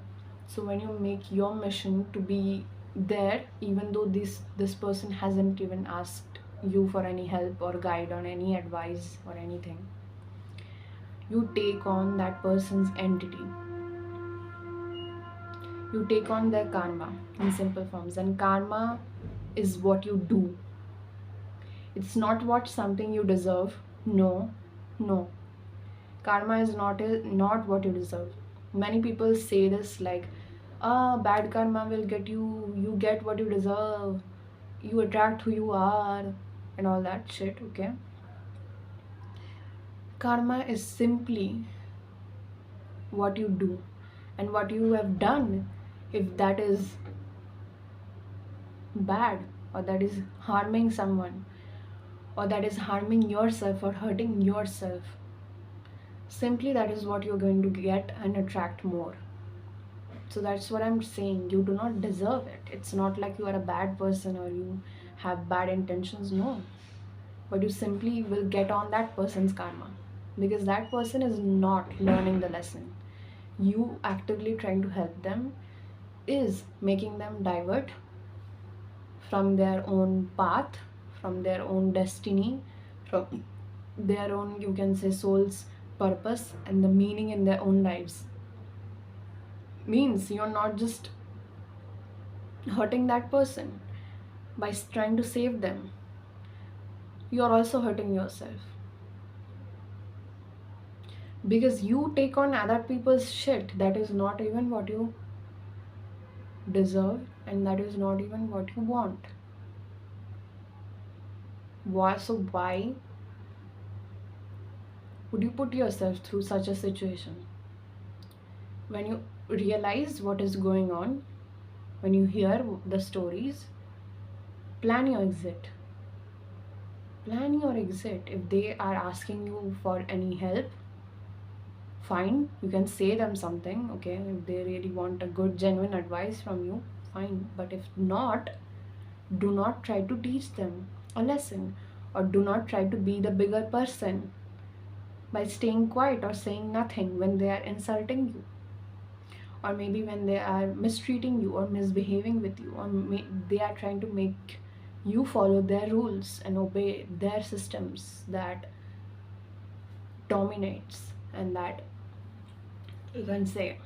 so when you make your mission to be there, even though this person hasn't even asked you for any help or guide on any advice or anything, you take on that person's entity, you take on their karma in simple forms. And karma is what you do. It's not what something you deserve. No, no, karma is not what you deserve. Many people say this like, bad karma will get you, you get what you deserve, you attract who you are, and all that shit. Okay, karma is simply what you do and what you have done. If that is bad, or that is harming someone, or that is harming yourself or hurting yourself, simply that is what you're going to get and attract more. So that's what I'm saying. You do not deserve it. It's not like you are a bad person or you have bad intentions. No. But you simply will get on that person's karma, because that person is not learning the lesson. You actively trying to help them is making them divert from their own path, from their own destiny, from their own, you can say, soul's purpose and the meaning in their own lives. Means you're not just hurting that person by trying to save them, you're also hurting yourself, because you take on other people's shit that is not even what you deserve and that is not even what you want. Why would you put yourself through such a situation? When you realize what is going on, when you hear the stories, plan your exit. Plan your exit. If they are asking you for any help, fine, you can say them something, okay, if they really want a good genuine advice from you, fine. But if not, do not try to teach them a lesson, or do not try to be the bigger person by staying quiet or saying nothing when they are insulting you, or maybe when they are mistreating you or misbehaving with you, or they are trying to make you follow their rules and obey their systems that dominates and that, you can say,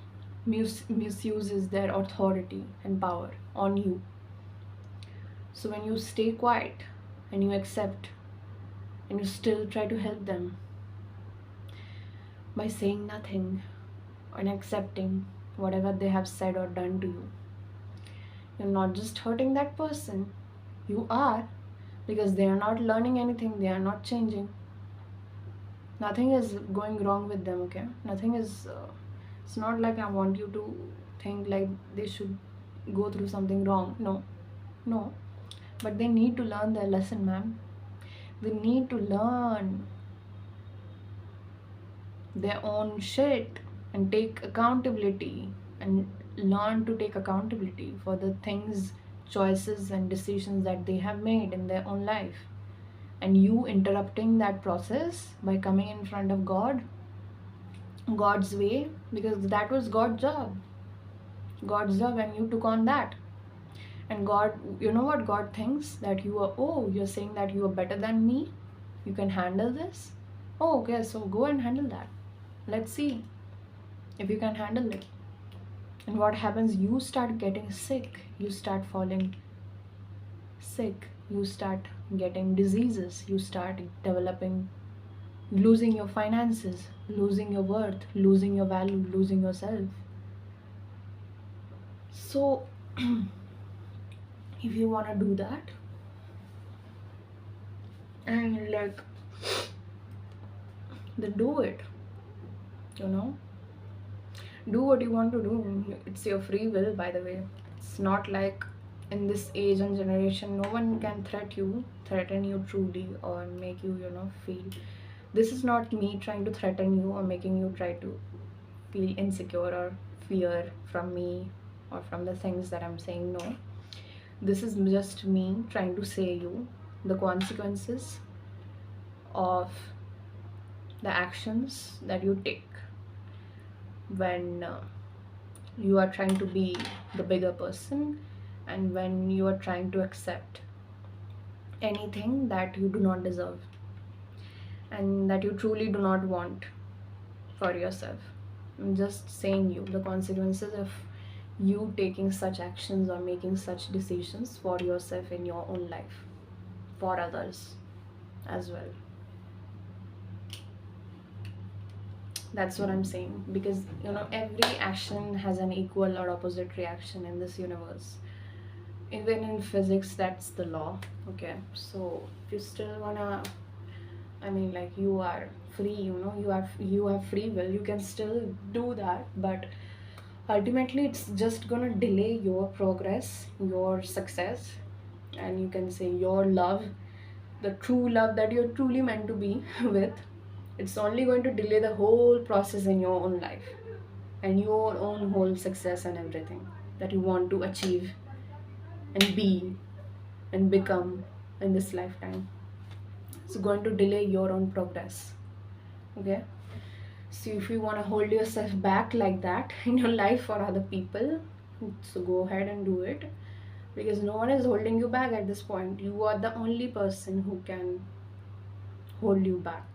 misuses their authority and power on you. So when you stay quiet and you accept and you still try to help them by saying nothing and accepting whatever they have said or done to you, you're not just hurting that person, you are, because they are not learning anything, they are not changing. Nothing is going wrong with them, okay? Nothing is, it's not like I want you to think like they should go through something wrong. No, no. But they need to learn their lesson, ma'am. They need to learn their own shit and take accountability and learn to take accountability for the things, choices, and decisions that they have made in their own life. And you interrupting that process by coming in front of God, God's way, because that was God's job. God's job, and you took on that. And God, you know what God thinks? That you are, oh, you're saying that you are better than me? You can handle this? Oh, okay, so go and handle that. Let's see if you can handle it. And what happens? You start getting sick. You start falling sick. You start getting diseases. You start developing, losing your finances, losing your worth, losing your value, losing yourself. So, if you want to do that, and like, then do it, you know, do what you want to do. It's your free will, by the way. It's not like in this age and generation, no one can threaten you truly, or make you, feel. This is not me trying to threaten you or making you try to feel insecure or fear from me or from the things that I'm saying. No, this is just me trying to say you the consequences of the actions that you take when you are trying to be the bigger person, and when you are trying to accept anything that you do not deserve and that you truly do not want for yourself. I'm just saying you the consequences of you taking such actions or making such decisions for yourself in your own life, for others as well. That's what I'm saying, because every action has an equal or opposite reaction in this universe. Even in physics, that's the law. Okay, so if you still wanna, I mean, like, you are free, you have free will, you can still do that, but ultimately it's just gonna delay your progress, your success, and you can say your love, the true love that you're truly meant to be with. It's only going to delay the whole process in your own life and your own whole success and everything that you want to achieve and be and become in this lifetime. It's going to delay your own progress. Okay, so if you want to hold yourself back like that in your life for other people, so go ahead and do it, because no one is holding you back at this point. You are the only person who can hold you back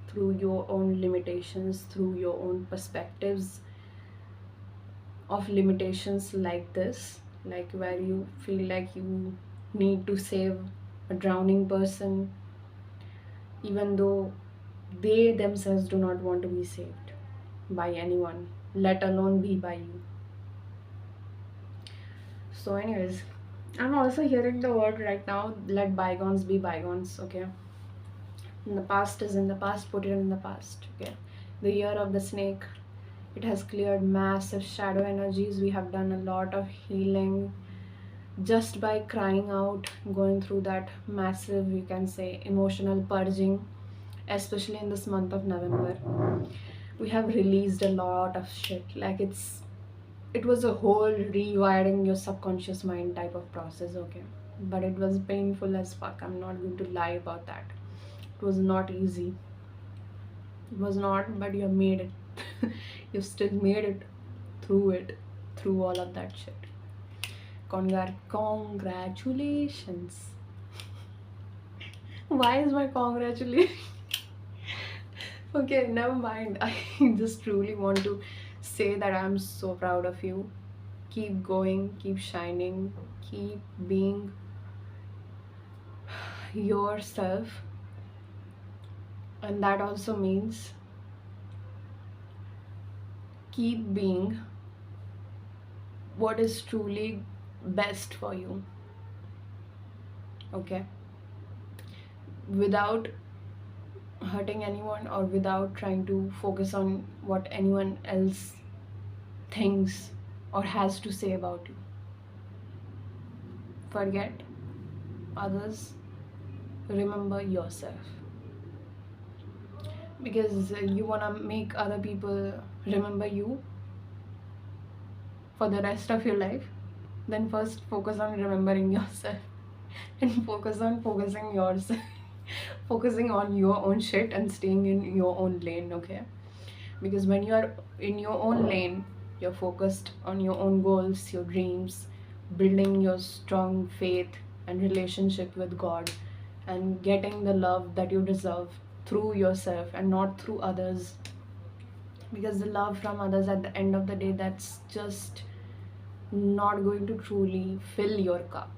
through your own limitations, through your own perspectives of limitations like this, like where you feel like you need to save a drowning person, even though they themselves do not want to be saved by anyone, let alone be by you. So, anyways, I'm also hearing the word right now, let bygones be bygones, okay? And the past is in the past, put it in the past, okay? The year of the snake, it has cleared massive shadow energies. We have done a lot of healing just by crying out, going through that massive, you can say, emotional purging, especially in this month of November. We have released a lot of shit. Like it was a whole rewiring your subconscious mind type of process, okay? But it was painful as fuck. I'm not going to lie about that. It was not easy. It was not, but you have made it. You still made it, through all of that shit. Congratulations. Why is my congratulations? Okay, never mind. I just truly want to say that I'm so proud of you. Keep going, keep shining, keep being yourself. And that also means keep being what is truly best for you. Okay? Without hurting anyone or without trying to focus on what anyone else thinks or has to say about you. Forget others, remember yourself. Because you want to make other people remember you for the rest of your life, then first focus on remembering yourself and focus on focusing yourself focusing on your own shit and staying in your own lane, okay? Because when you are in your own lane, you're focused on your own goals, your dreams, building your strong faith and relationship with God, and getting the love that you deserve through yourself and not through others. Because the love from others at the end of the day, that's just not going to truly fill your cup.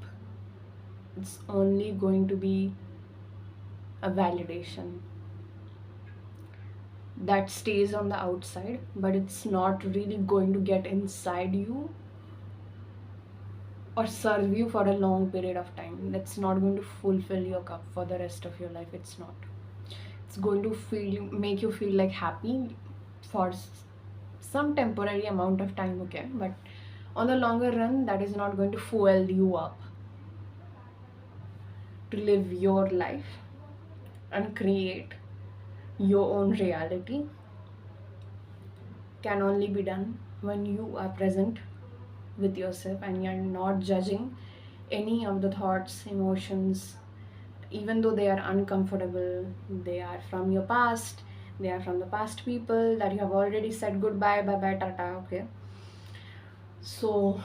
It's only going to be a validation that stays on the outside, but it's not really going to get inside you or serve you for a long period of time. That's not going to fulfill your cup for the rest of your life. It's not. It's going to make you feel like happy for some temporary amount of time, okay? But on the longer run, that is not going to fuel you up to live your life and create your own reality. Can only be done when you are present with yourself and you're not judging any of the thoughts, emotions, even though they are uncomfortable, they are from your past, they are from the past people that you have already said goodbye, bye bye, tata, okay? So,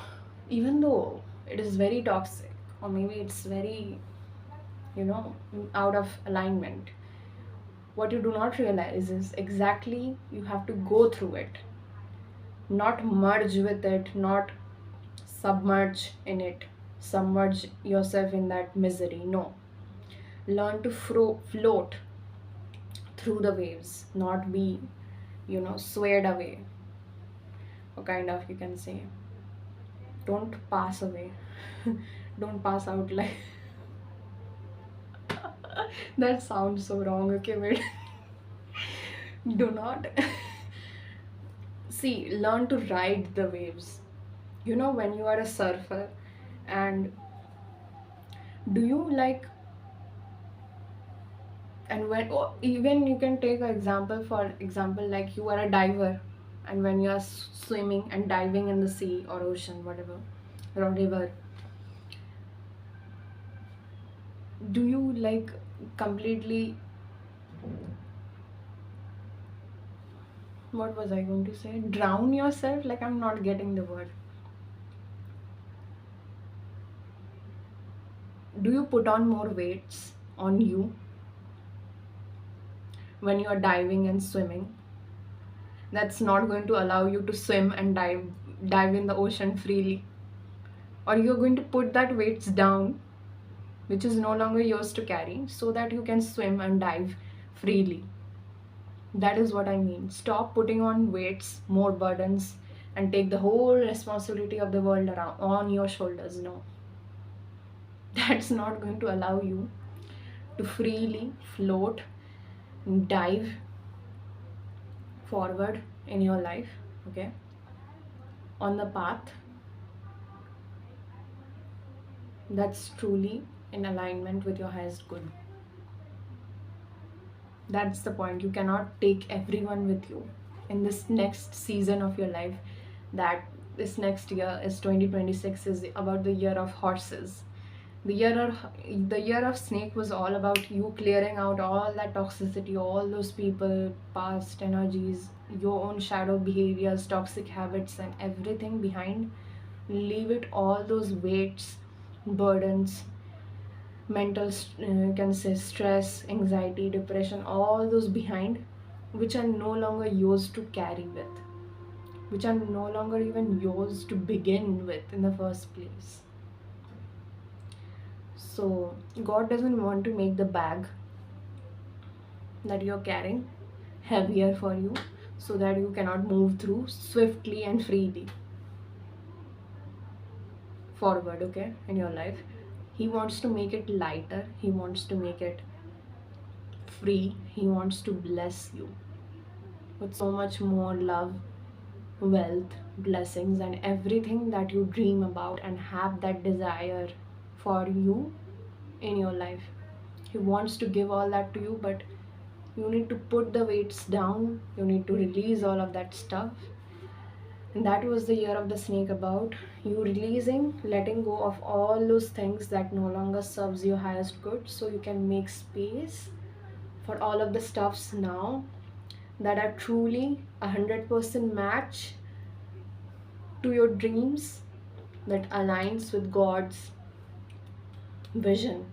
even though it is very toxic, or maybe it's very, out of alignment, what you do not realize is exactly you have to go through it, not merge with it, not submerge in it, submerge yourself in that misery. No, learn to float through the waves, not be, swayed away, or kind of, you can say, don't pass away. Don't pass out like that sounds so wrong, okay? Wait. Do not see, learn to ride the waves. When you are a surfer, and do you like, and when, or even you can take an example, for example, like you are a diver, and when you are swimming and diving in the sea or ocean, whatever, or river, do you like completely, what was I going to say, drown yourself? Like, I'm not getting the word. Do you put on more weights on you when you are diving and swimming? That's not going to allow you to swim and dive in the ocean freely. Or you're going to put that weights down, which is no longer yours to carry, so that you can swim and dive freely. That is what I mean. Stop putting on weights, more burdens, and take the whole responsibility of the world around on your shoulders. No. That's not going to allow you to freely float, dive forward in your life, okay? On the path that's truly in alignment with your highest good. That's the point. You cannot take everyone with you. in this next season of your life, that this next year is 2026 is about the year of horses. The year of snake was all about you clearing out all that toxicity, all those people, past energies, your own shadow behaviors, toxic habits, and everything behind. Leave it, all those weights, burdens, mental, you can say stress, anxiety, depression, all those behind, which are no longer yours to carry with, which are no longer even yours to begin with in the first place. So, God doesn't want to make the bag that you're carrying heavier for you so that you cannot move through swiftly and freely forward, okay, in your life. He wants to make it lighter, He wants to make it free, He wants to bless you with so much more love, wealth, blessings, and everything that you dream about and have that desire for you in your life. He wants to give all that to you, but you need to put the weights down, you need to release all of that stuff. And that was the year of the snake, about you releasing, letting go of all those things that no longer serves your highest good, so you can make space for all of the stuffs now that are truly 100% match to your dreams, that aligns with God's vision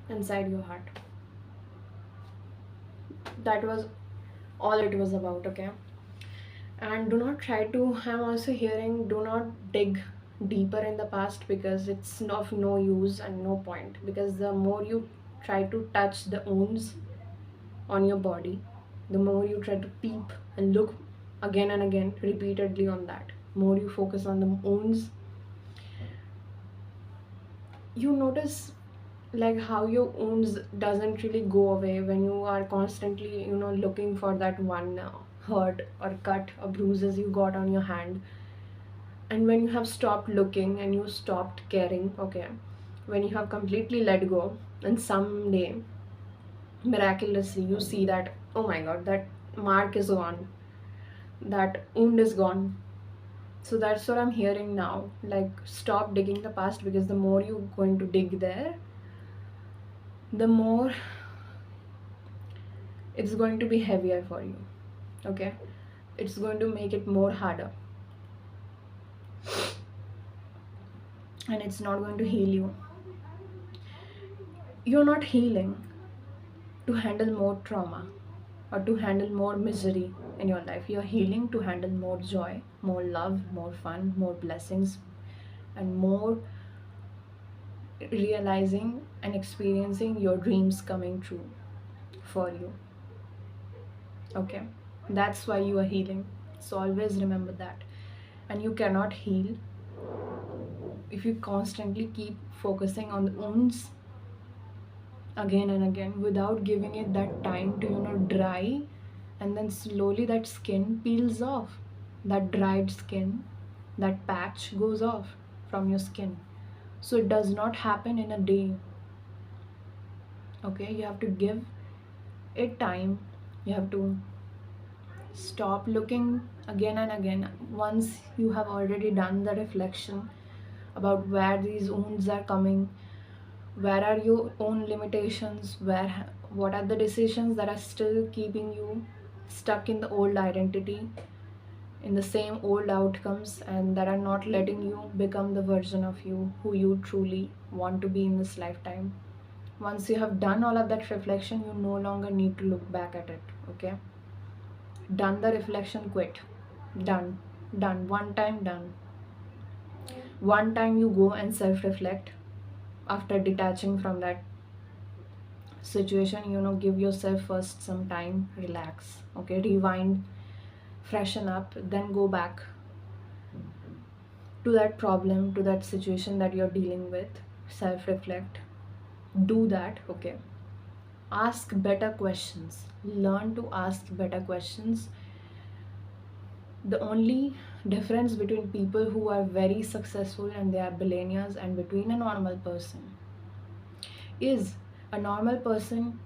inside your heart. That was all it was about, okay? And do not try to, I'm also hearing, do not dig deeper in the past, because it's of no use and no point, because the more you try to touch the wounds on your body, the more you try to peep and look again and again repeatedly on that, more you focus on the wounds, you notice like how your wounds doesn't really go away when you are constantly, looking for that one hurt or cut or bruises you got on your hand. And when you have stopped looking and you stopped caring, okay, when you have completely let go, and someday miraculously you see that, oh my god, that mark is gone, that wound is gone. So that's what I'm hearing now, like stop digging the past, because the more you're going to dig there, the more it's going to be heavier for you, okay? It's going to make it more harder, and it's not going to heal you. You're not healing to handle more trauma or to handle more misery in your life. You're healing to handle more joy, more love, more fun, more blessings, and more realizing and experiencing your dreams coming true for you, okay? That's why you are healing. So always remember that. And you cannot heal if you constantly keep focusing on the wounds again and again without giving it that time to, dry, and then slowly that skin peels off. That dried skin, that patch goes off from your skin. So it does not happen in a day, okay? You have to give it time. You have to stop looking again and again. Once you have already done the reflection about where these wounds are coming, where are your own limitations, what are the decisions that are still keeping you stuck in the old identity, in the same old outcomes, and that are not letting you become the version of you who you truly want to be in this lifetime. Once you have done all of that reflection, you no longer need to look back at it, okay? Done the reflection, quit. Done one time, done. One time you go and self reflect after detaching from that situation, give yourself first some time, relax, okay? Rewind, freshen up, then go back to that problem, to that situation that you're dealing with. Self reflect, do that, okay? Ask better questions, learn to ask better questions. The only difference between people who are very successful and they are billionaires and between a normal person is, a normal person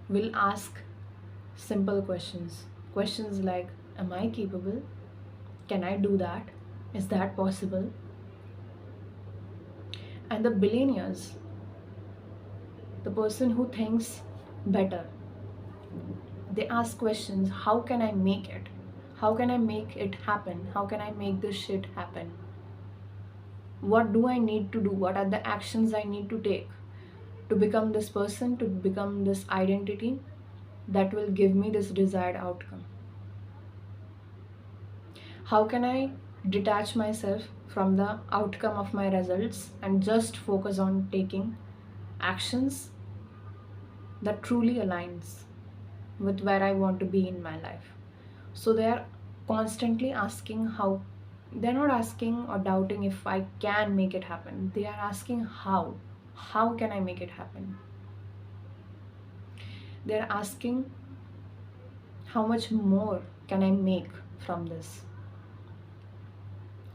will ask simple questions. Questions like, Am I capable? Can I do that? Is that possible? And the billionaires, the person who thinks better, they ask questions: how can I make it? How can I make it happen? How can I make this shit happen? What do I need to do? What are the actions I need to take to become this person, to become this identity that will give me this desired outcome? How can I detach myself from the outcome of my results and just focus on taking actions that truly aligns with where I want to be in my life? So they are constantly asking how. They're not asking or doubting if I can make it happen. They are asking how. How can I make it happen? They're asking how much more can I make from this?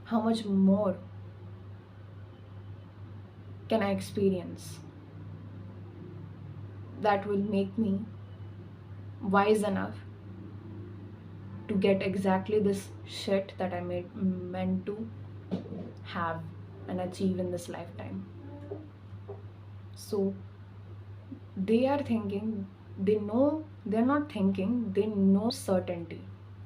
How much more can I experience that will make me wise enough to get exactly this shit that I meant to have and achieve in this lifetime? So they are thinking, they know, they're not thinking, they know certainty.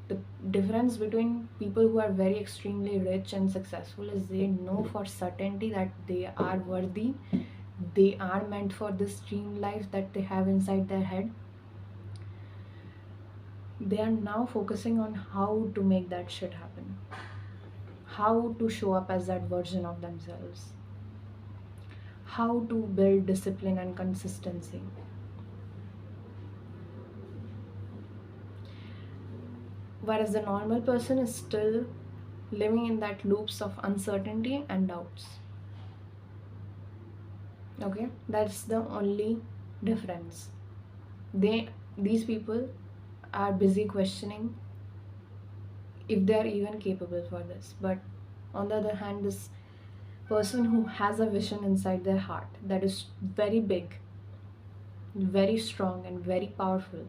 The difference between people who are very extremely rich and successful is they know for certainty that they are worthy, they are meant for this dream life that they have inside their head. They are now focusing on how to make that shit happen, how to show up as that version of themselves, how to build discipline and consistency. Whereas the normal person is still living in that loops of uncertainty and doubts. Okay, that's the only difference. These people are busy questioning if they are even capable for this. But on the other hand, this person who has a vision inside their heart that is very big, very strong, and very powerful,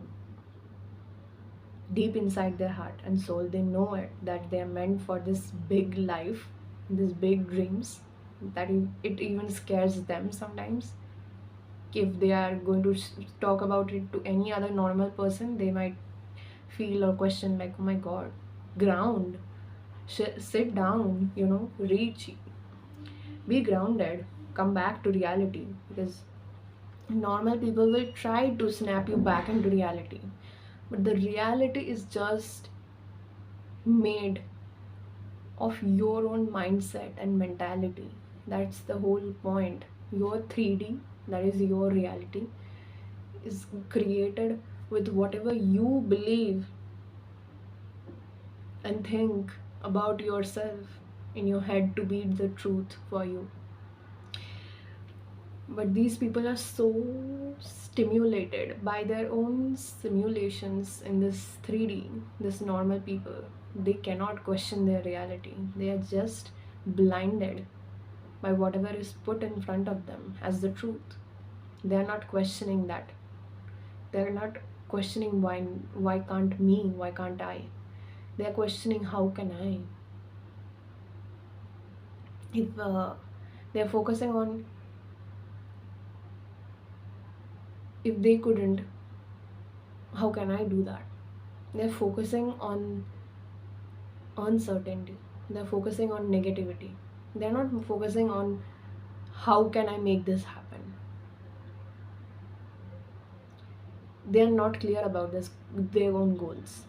deep inside their heart and soul, they know it, that they are meant for this big life, these big dreams, that it even scares them sometimes. If they are going to talk about it to any other normal person, they might feel or question like, oh my god, ground, sit down, reach, be grounded, come back to reality. Because normal people will try to snap you back into reality, but the reality is just made of your own mindset and mentality. That's the whole point. Your 3D, that is your reality, is created with whatever you believe and think about yourself in your head to be the truth for you. But these people are so stimulated by their own simulations in this 3D, this normal people. They cannot question their reality. They are just blinded by whatever is put in front of them as the truth. They are not questioning that. They are not questioning why can't me? Why can't I? They are questioning how can I? If they are focusing on if they couldn't, how can I do that? They're focusing on uncertainty. They're focusing on negativity. They're not focusing on how can I make this happen. They are not clear about their own goals.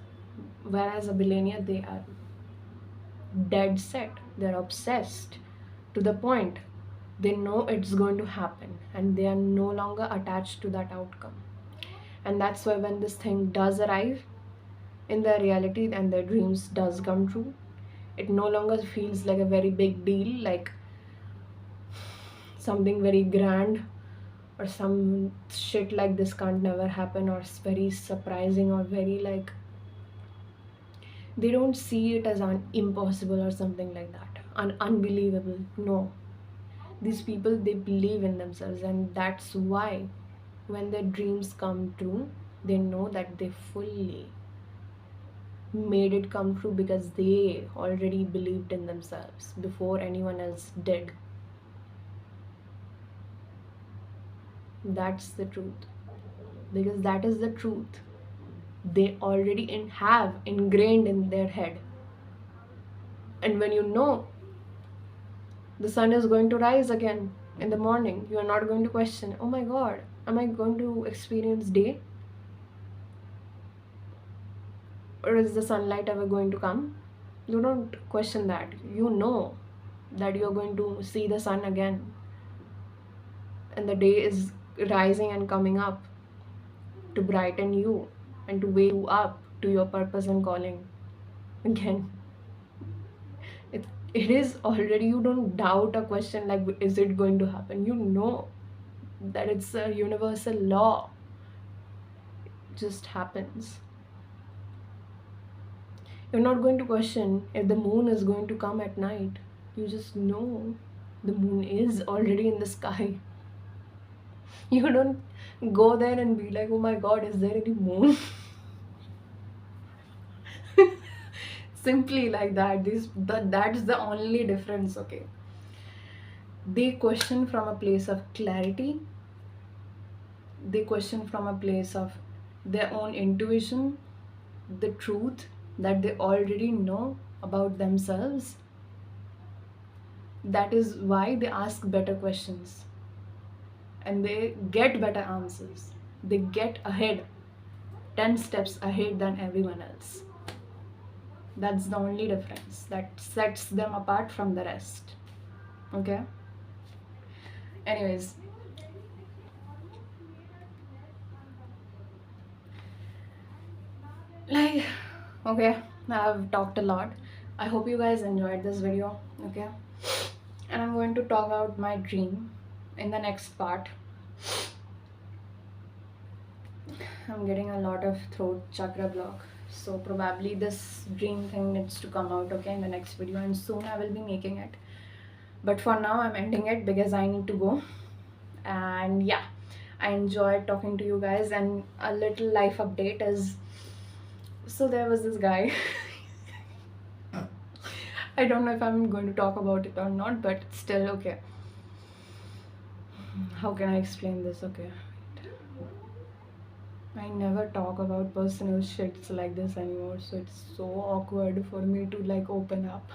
Whereas a billionaire, they are dead set. They're obsessed to the point they know it's going to happen and they are no longer attached to that outcome. And that's why when this thing does arrive in their reality and their dreams does come true, it no longer feels like a very big deal, like something very grand, or some shit like this can't never happen, or it's very surprising, or very like, they don't see it as impossible or something like that, unbelievable. No, these people, they believe in themselves, and that's why when their dreams come true, they know that they fully made it come true because they already believed in themselves before anyone else did. That's the truth. Because that is the truth. They already have ingrained in their head. And when you know the sun is going to rise again in the morning, you are not going to question, oh my god, am I going to experience day? Or is the sunlight ever going to come? You don't question that. You know that you're going to see the sun again, and the day is rising and coming up to brighten you and to wake you up to your purpose and calling again. It is already, you don't doubt a question like, is it going to happen? You know that it's a universal law. It just happens. You're not going to question if the moon is going to come at night. You just know the moon is already in the sky. You don't go there and be like, oh my god, is there any moon? Simply like that. That's the only difference, okay? They question from a place of clarity, they question from a place of their own intuition, the truth that they already know about themselves. That is why they ask better questions and they get better answers. They get ahead, 10 steps ahead than everyone else. That's the only difference that sets them apart from the rest. Okay? Anyways, like, okay, I've talked a lot. I hope you guys enjoyed this video. Okay, and I'm going to talk about my dream in the next part. I'm getting a lot of throat chakra block, so probably this dream thing needs to come out, okay, in the next video, and soon I will be making it. But for now I'm ending it because I need to go. And yeah, I enjoyed talking to you guys. And a little life update is, so there was this guy. I don't know if I'm going to talk about it or not, but still, okay. How can I explain this? Okay, I never talk about personal shits like this anymore, so it's so awkward for me to like open up.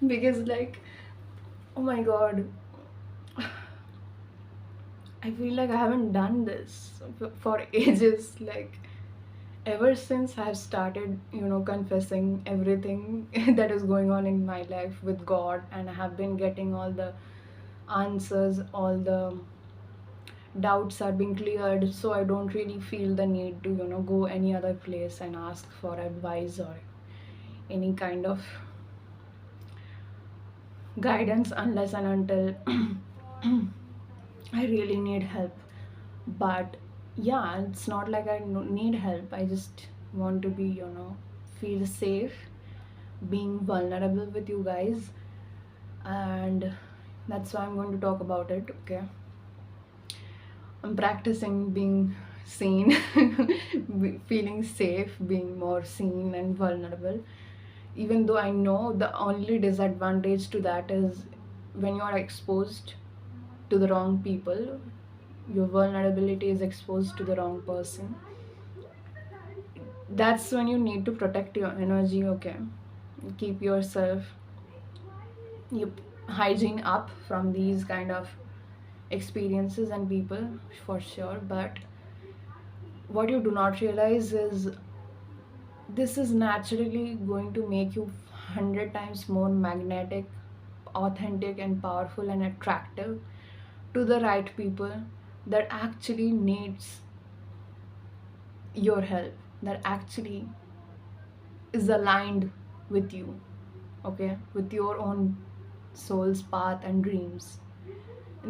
Because like, oh my god, I feel like I haven't done this for ages. Like, ever since I've started, confessing everything that is going on in my life with God, and I have been getting all the answers, all the doubts are being cleared, so I don't really feel the need to, go any other place and ask for advice or any kind of guidance unless and until I really need help. But yeah, it's not like I need help. I just want to be, feel safe being vulnerable with you guys. And that's why I'm going to talk about it, okay? I'm practicing being seen, feeling safe, being more seen and vulnerable. Even though I know the only disadvantage to that is when you are exposed to the wrong people, your vulnerability is exposed to the wrong person. That's when you need to protect your energy, okay? Keep yourself, your hygiene up from these kind of experiences and people, for sure. But what you do not realize is this is naturally going to make you 100 times more magnetic, authentic and powerful and attractive to the right people that actually needs your help, that actually is aligned with you, okay, with your own soul's path and dreams.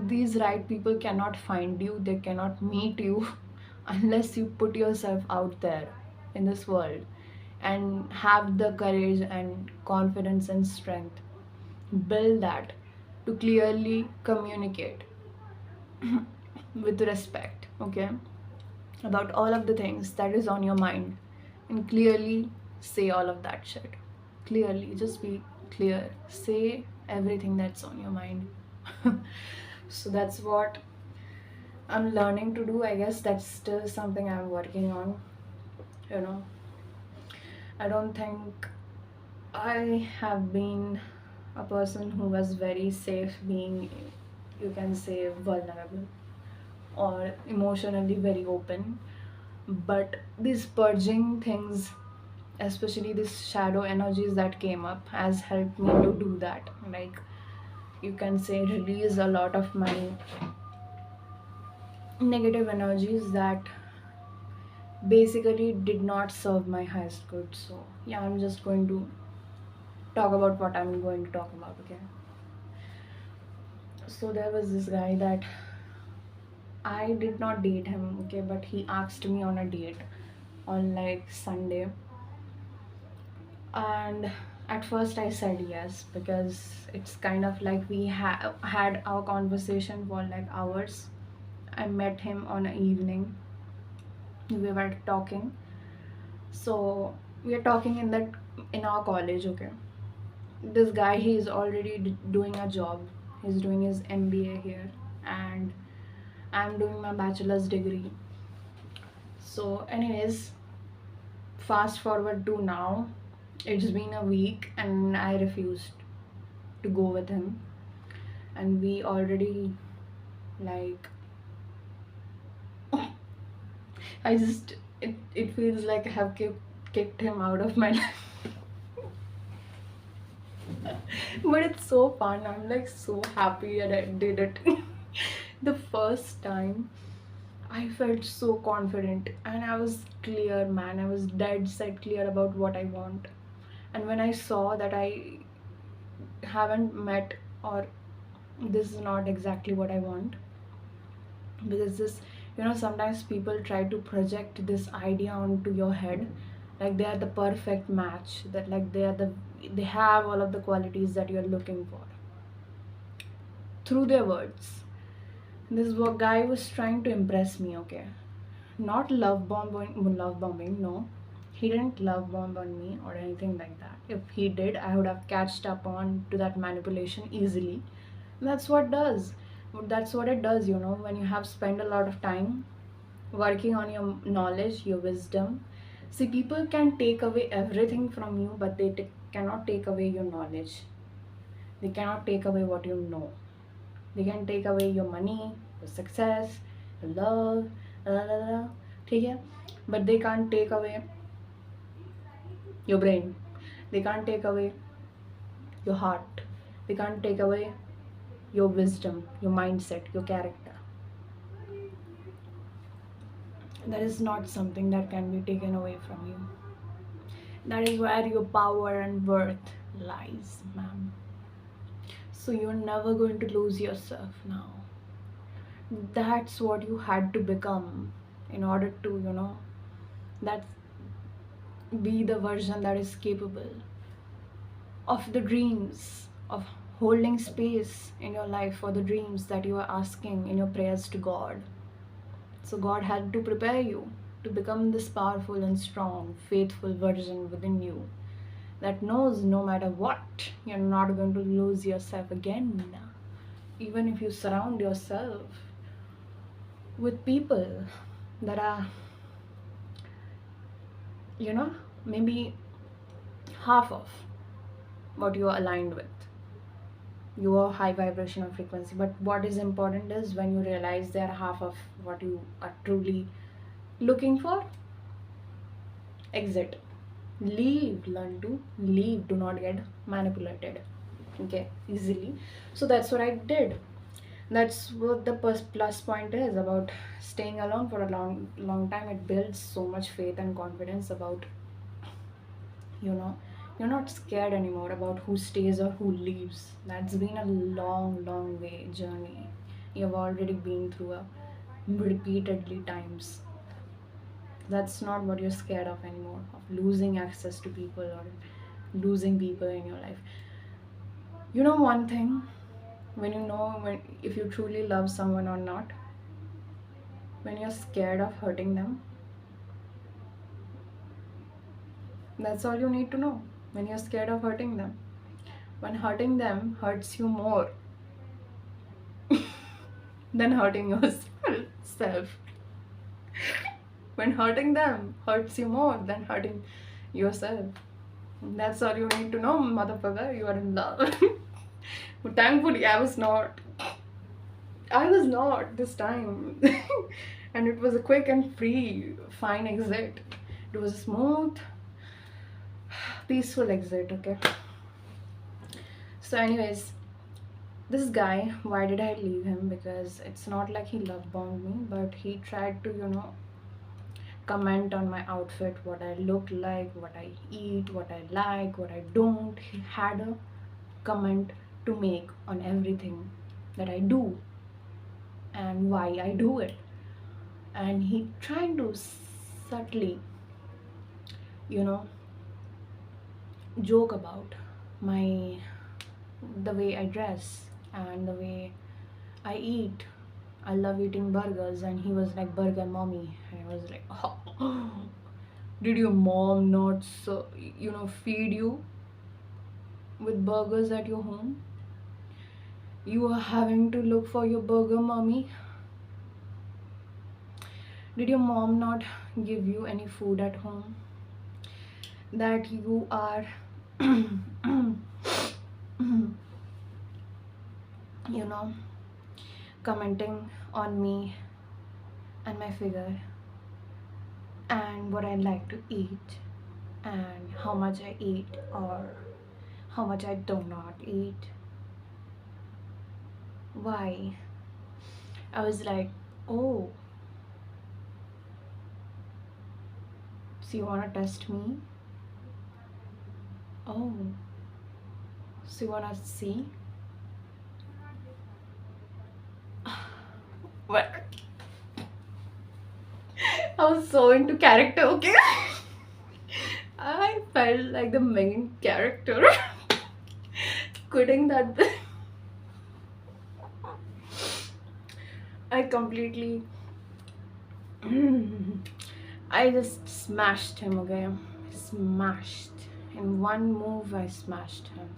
These right people cannot find you, they cannot meet you unless you put yourself out there in this world and have the courage and confidence and strength. Build that to clearly communicate with respect, okay, about all of the things that is on your mind and clearly say all of that shit. Clearly, just be clear. Say everything that's on your mind. So that's what I'm learning to do. I guess that's still something I'm working on. You know, I don't think I have been a person who was very safe being, you can say, vulnerable or emotionally very open. But these purging things, especially these shadow energies that came up, has helped me to do that. Like, you can say, release a lot of my negative energies that basically did not serve my highest good. So yeah, I'm just going to talk about what I'm going to talk about. Okay, so there was this guy that I did not date him, okay, but he asked me on a date on like Sunday. And at first I said yes because it's kind of like we had our conversation for like hours. I met him on an evening. We were talking. So we are talking in our college, okay. This guy, he is already doing a job. He's doing his MBA here, and I'm doing my bachelor's degree. So, anyways, fast forward to now. It's been a week, and I refused to go with him. And we already, like, I just, it feels like I have kicked him out of my life. But it's so fun. I'm like so happy that I did it. The first time I felt so confident and I was clear, man. I was dead set clear about what I want. And when I saw that I haven't met, or this is not exactly what I want, because this, sometimes people try to project this idea onto your head like they are the perfect match, that like they have all of the qualities that you're looking for through their words. This guy was trying to impress me, okay? Not love bombing, no. He didn't love bomb on me or anything like that. If he did, I would have catched up on to that manipulation easily. That's what does. That's what it does, when you have spent a lot of time working on your knowledge, your wisdom. See, people can take away everything from you, but they cannot take away your knowledge. They cannot take away what you know. They can take away your money, your success, your love, la la la, ठीक है? But they can't take away your brain. They can't take away your heart. They can't take away your wisdom, your mindset, your character. That is not something that can be taken away from you. That is where your power and worth lies, ma'am. So you're never going to lose yourself now. That's what you had to become in order to, that be the version that is capable of the dreams, of holding space in your life for the dreams that you are asking in your prayers to God. So God had to prepare you to become this powerful and strong, faithful version within you that knows no matter what, you're not going to lose yourself again. Even if you surround yourself with people that are, maybe half of what you are aligned with, your high vibrational frequency. But what is important is when you realize they are half of what you are truly looking for, exit, leave, learn to leave, do not get manipulated, okay, easily. So that's what I did. That's what the plus point is about staying alone for a long time. It builds so much faith and confidence about, you're not scared anymore about who stays or who leaves. That's been a long way journey. You've already been through a repeatedly times. That's not what you're scared of anymore, of losing access to people or losing people in your life. You know one thing, when if you truly love someone or not, when you're scared of hurting them, That's all you need to know when you're scared of hurting them. When hurting them hurts you more than hurting yourself. When hurting them hurts you more than hurting yourself. That's all you need to know, motherfucker. You are in love. But thankfully, I was not. I was not this time. And it was a quick and free, fine exit. It was a smooth, peaceful exit, okay? So, anyways, this guy, why did I leave him? Because it's not like he love bombed me, but he tried to, comment on my outfit, what I look like, what I eat, what I like, what I don't. He had a comment to make on everything that I do and why I do it. And he trying to subtly, you know, joke about my the way I dress and the way I eat. I love eating burgers, and he was like, "Burger mommy," and I was like, oh, "Did your mom not, feed you with burgers at your home? You are having to look for your burger mommy. Did your mom not give you any food at home? That you are, you know, commenting on me and my figure and what I like to eat and how much I eat or how much I do not eat. Why?" I was like, "Oh, so you wanna test me? Oh, so you wanna see?" Well, I was so into character, okay? I felt like the main character. Quitting that. I completely. I just smashed him, okay? Smashed. In one move, I smashed him.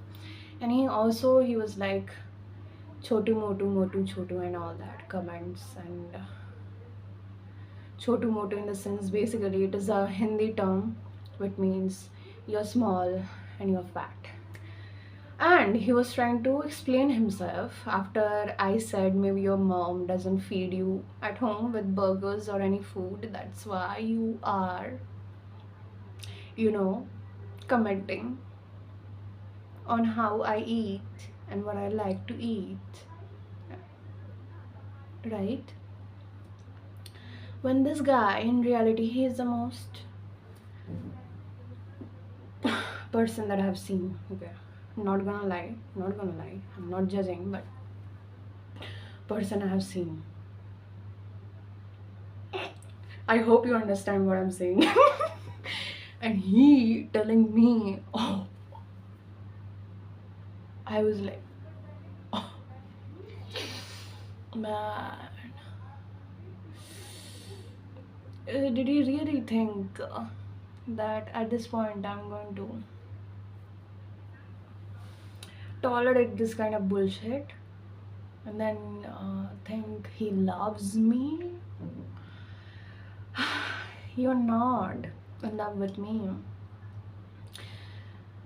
And he was like, Chotu Motu Motu Chotu and all that comments. And Chotu Motu, in the sense, basically, it is a Hindi term which means you're small and you're fat. And he was trying to explain himself after I said maybe your mom doesn't feed you at home with burgers or any food. That's why you are, you know, commenting on how I eat and what I like to eat. Right? When this guy, in reality, he is the most person that I have seen. Okay. Not gonna lie. I'm not judging, but person I have seen. I hope you understand what I'm saying. And he telling me, oh, I was like, oh, man. Did he really think that at this point I'm going to tolerate this kind of bullshit and then think he loves me? You're not in love with me.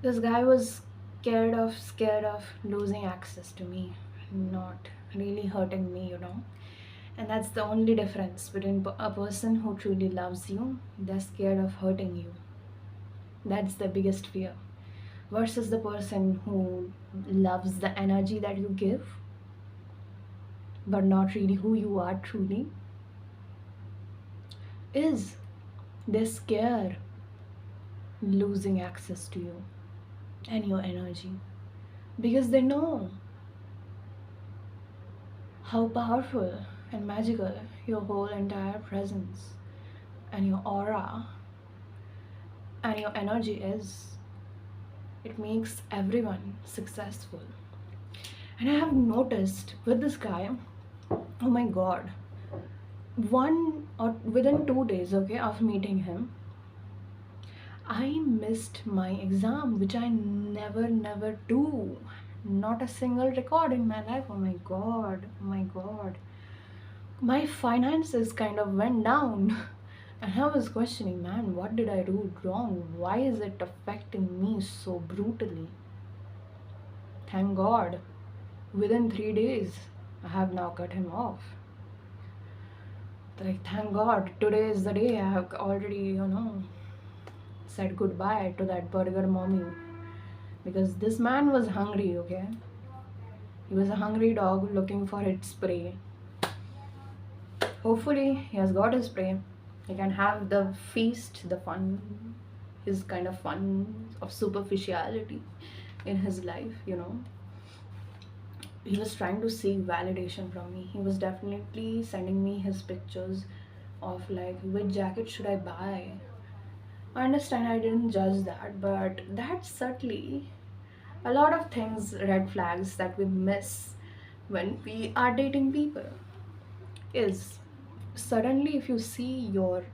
This guy was scared of losing access to me, not really hurting me, And that's the only difference between a person who truly loves you, they're scared of hurting you. That's the biggest fear. Versus the person who loves the energy that you give, but not really who you are truly, is they're scared losing access to you and your energy because they know how powerful and magical your whole entire presence and your aura and your energy is. It makes everyone successful. And I have noticed with this guy, oh my god, within 2 days, okay, of meeting him, I missed my exam, which I never do. Not a single record in my life. Oh my god, oh my god. My finances kind of went down. And I was questioning, man, what did I do wrong? Why is it affecting me so brutally? Thank God, within 3 days, I have now cut him off. Like, thank God, today is the day I have already, said goodbye to that burger mommy. Because this man was hungry, okay? He was a hungry dog looking for its prey. Hopefully, he has got his prey. He can have the feast, the fun, his kind of fun of superficiality in his life. He was trying to seek validation from me. He was definitely sending me his pictures of like which jacket should I buy. I understand I didn't judge that, but that's subtly a lot of things, red flags that we miss when we are dating people is suddenly if you see your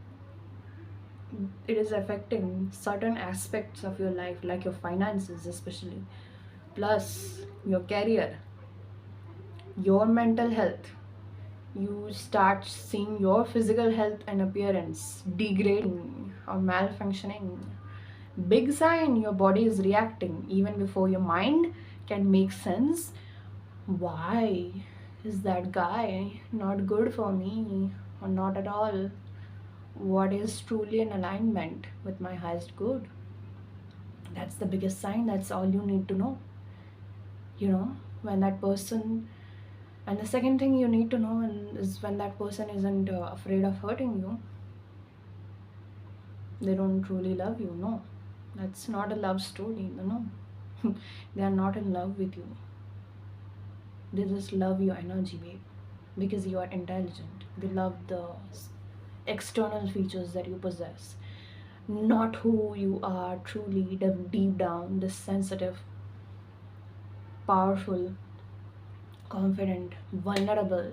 it is affecting certain aspects of your life like your finances especially, plus your career, your mental health, you start seeing your physical health and appearance degrading or malfunctioning. Big sign your body is reacting even before your mind can make sense. Why is that guy not good for me or not at all? What is truly in alignment with my highest good? That's the biggest sign. That's all you need to know. When that person, and the second thing you need to know is when that person isn't afraid of hurting you, they don't truly love you. No, that's not a love story. No, they are not in love with you. They just love your energy, babe, because you are intelligent. They love the external features that you possess, not who you are truly deep down, this sensitive, powerful, confident, vulnerable,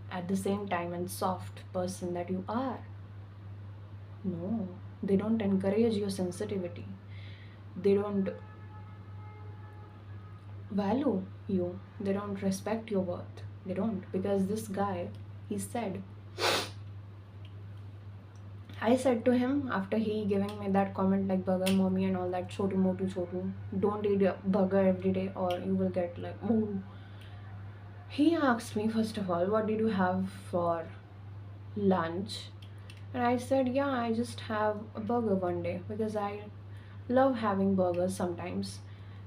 at the same time, and soft person that you are. No, they don't encourage your sensitivity. They don't value you. They don't respect your worth. They don't. Because this guy, he said, I said to him after he giving me that comment like burger mommy and all that chotu motu chotu, don't eat a burger every day or you will get like oh. He asked me first of all, what did you have for lunch? And I said, yeah, I just have a burger one day because I love having burgers sometimes.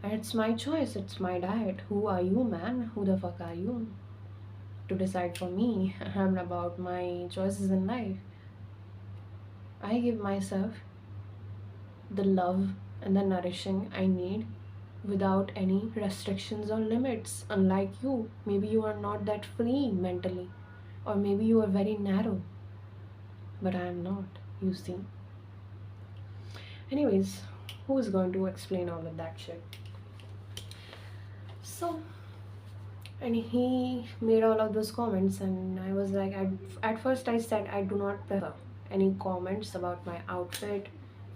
And it's my choice, it's my diet. Who are you, man? Who the fuck are you to decide for me and about my choices in life? I give myself the love and the nourishing I need without any restrictions or limits. Unlike you, maybe you are not that free mentally, or maybe you are very narrow, but I am not, you see. Anyways, who is going to explain all of that shit? So, and he made all of those comments, and I was like, at first I said I do not prefer any comments about my outfit,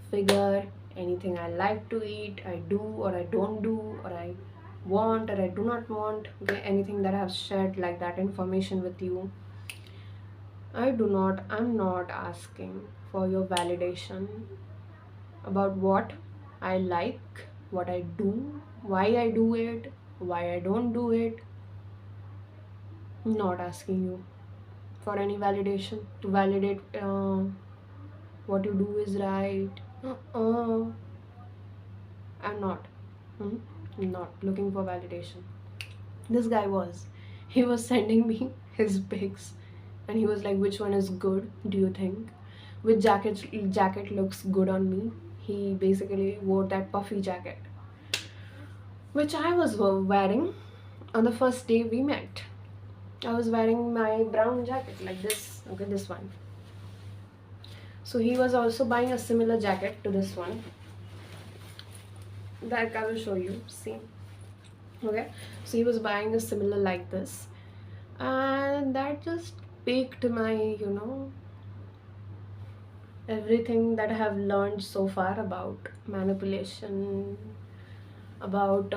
figure, anything I like to eat, I do or I don't do, or I want or I do not want, okay, anything that I have shared like that information with you. I'm not asking for your validation about what I like, what I do, why I do it, why I don't do it. Not asking you for any validation to validate what you do is right. I'm not. Hmm? Not looking for validation. This guy was. He was sending me his pics, and he was like, "Which one is good? Do you think? Which jacket looks good on me?" He basically wore that puffy jacket, which I was wearing on the first day we met. I was wearing my brown jacket like this. Okay, this one. So he was also buying a similar jacket to this one. That I will show you. See. Okay. So he was buying a similar like this. And that just piqued my, everything that I have learned so far about manipulation, about